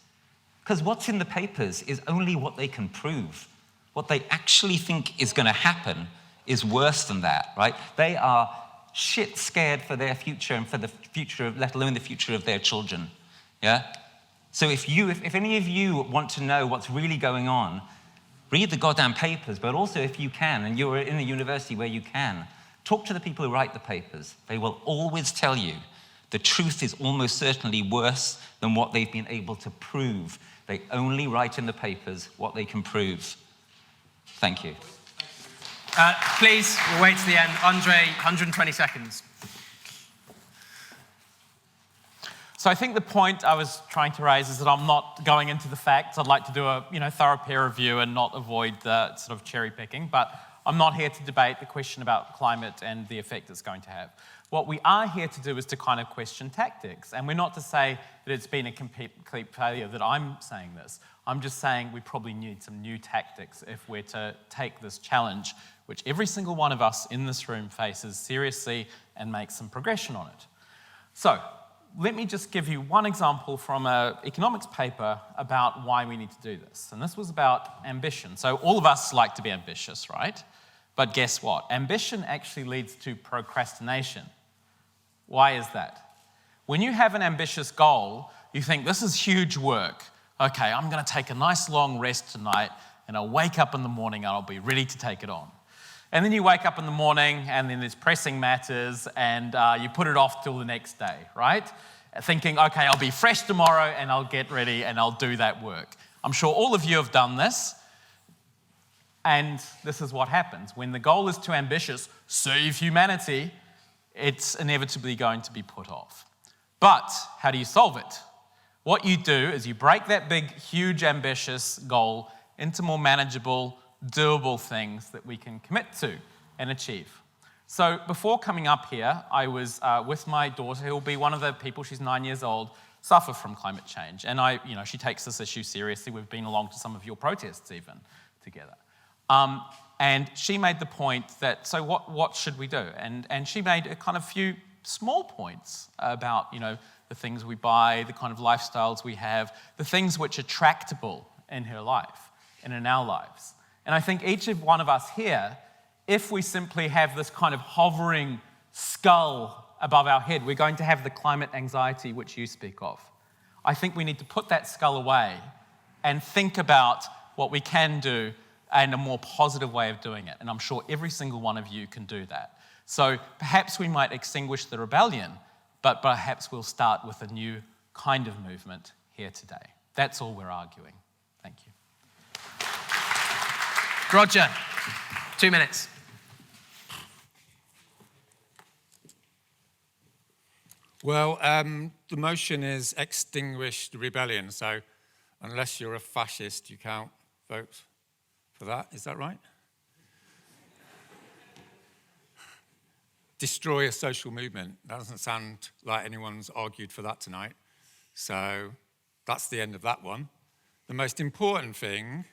Because what's in the papers is only what they can prove. What they actually think is going to happen is worse than that, right? They are shit scared for their future and for the future, let alone the future of their children, yeah? So if any of you want to know what's really going on, read the goddamn papers, but also if you can, and you're in a university where you can, talk to the people who write the papers. They will always tell you the truth is almost certainly worse than what they've been able to prove. They only write in the papers what they can prove. Thank you. Please, we'll wait to the end. André, 120 seconds. So I think the point I was trying to raise is that I'm not going into the facts. I'd like to do a thorough peer review and not avoid the sort of cherry picking, but I'm not here to debate the question about climate and the effect it's going to have. What we are here to do is to kind of question tactics. And we're not to say that it's been a complete failure that I'm saying this. I'm just saying we probably need some new tactics if we're to take this challenge, which every single one of us in this room faces seriously, and make some progression on it. So, let me just give you one example from an economics paper about why we need to do this. And this was about ambition. So all of us like to be ambitious, right? But guess what? Ambition actually leads to procrastination. Why is that? When you have an ambitious goal, you think, this is huge work. Okay, I'm going to take a nice long rest tonight, and I'll wake up in the morning and I'll be ready to take it on. And then you wake up in the morning, and then there's pressing matters, and you put it off till the next day, right? Thinking, okay, I'll be fresh tomorrow, and I'll get ready, and I'll do that work. I'm sure all of you have done this, and this is what happens. When the goal is too ambitious, save humanity, it's inevitably going to be put off. But how do you solve it? What you do is you break that big, huge, ambitious goal into more manageable, doable things that we can commit to and achieve. So before coming up here, I was with my daughter, who will be one of the people, she's 9 years old, suffer from climate change. And she takes this issue seriously. We've been along to some of your protests even together. And she made the point that, so what should we do? And she made a kind of few small points about, the things we buy, the kind of lifestyles we have, the things which are tractable in her life and in our lives. And I think each of one of us here, if we simply have this kind of hovering skull above our head, we're going to have the climate anxiety which you speak of. I think we need to put that skull away and think about what we can do and a more positive way of doing it. And I'm sure every single one of you can do that. So perhaps we might extinguish the rebellion, but perhaps we'll start with a new kind of movement here today. That's all we're arguing. Thank you. Roger, 2 minutes. Well, the motion is extinguish the rebellion. So unless you're a fascist, you can't vote for that. Is that right? Destroy a social movement. That doesn't sound like anyone's argued for that tonight. So that's the end of that one. The most important thing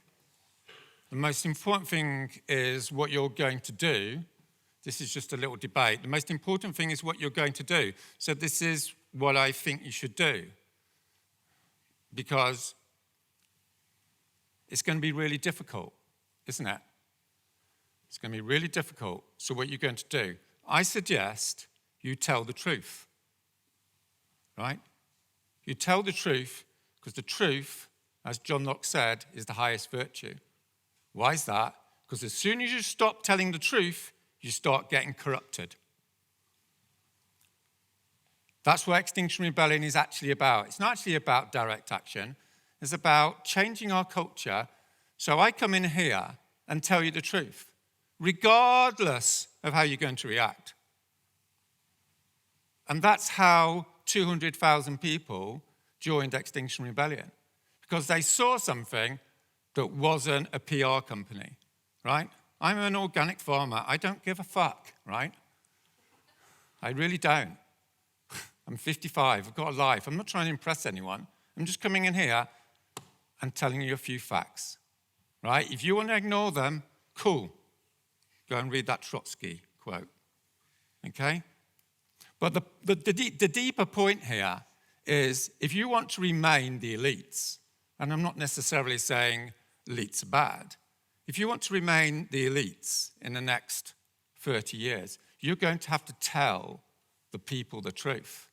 is what you're going to do. This is just a little debate. The most important thing is what you're going to do. So this is what I think you should do. Because it's going to be really difficult, isn't it? It's going to be really difficult. So what you're going to do? I suggest you tell the truth, right? You tell the truth because the truth, as John Locke said, is the highest virtue. Why is that? Because as soon as you stop telling the truth, you start getting corrupted. That's what Extinction Rebellion is actually about. It's not actually about direct action. It's about changing our culture. So I come in here and tell you the truth, regardless of how you're going to react. And that's how 200,000 people joined Extinction Rebellion, because they saw something that wasn't a PR company, right? I'm an organic farmer. I don't give a fuck, right? I really don't. I'm 55. I've got a life. I'm not trying to impress anyone. I'm just coming in here and telling you a few facts, right? If you want to ignore them, cool. Go and read that Trotsky quote, okay? But the deeper point here is if you want to remain the elites, and I'm not necessarily saying elites are bad, if you want to remain the elites in the next 30 years, you're going to have to tell the people the truth.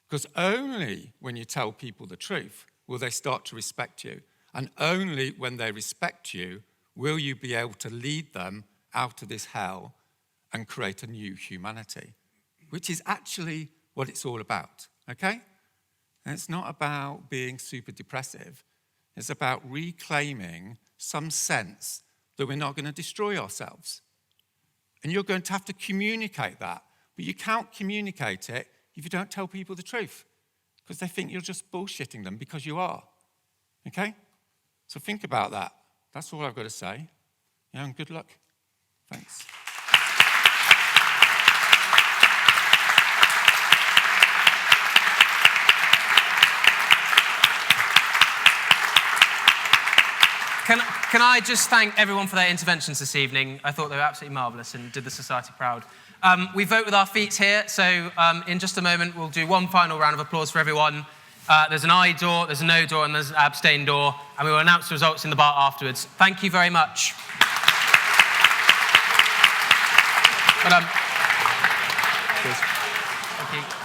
Because only when you tell people the truth will they start to respect you. And only when they respect you will you be able to lead them out of this hell and create a new humanity, which is actually what it's all about, okay? And it's not about being super depressive. It's about reclaiming some sense that we're not going to destroy ourselves. And you're going to have to communicate that. But you can't communicate it if you don't tell people the truth, because they think you're just bullshitting them, because you are, okay? So think about that. That's all I've got to say. Yeah, and good luck. Thanks. Can I just thank everyone for their interventions this evening? I thought they were absolutely marvellous and did the society proud. We vote with our feet here, so in just a moment we'll do one final round of applause for everyone. There's an aye door, there's a no door, and there's an abstain door, and we will announce the results in the bar afterwards. Thank you very much. But, cheers. Thank you.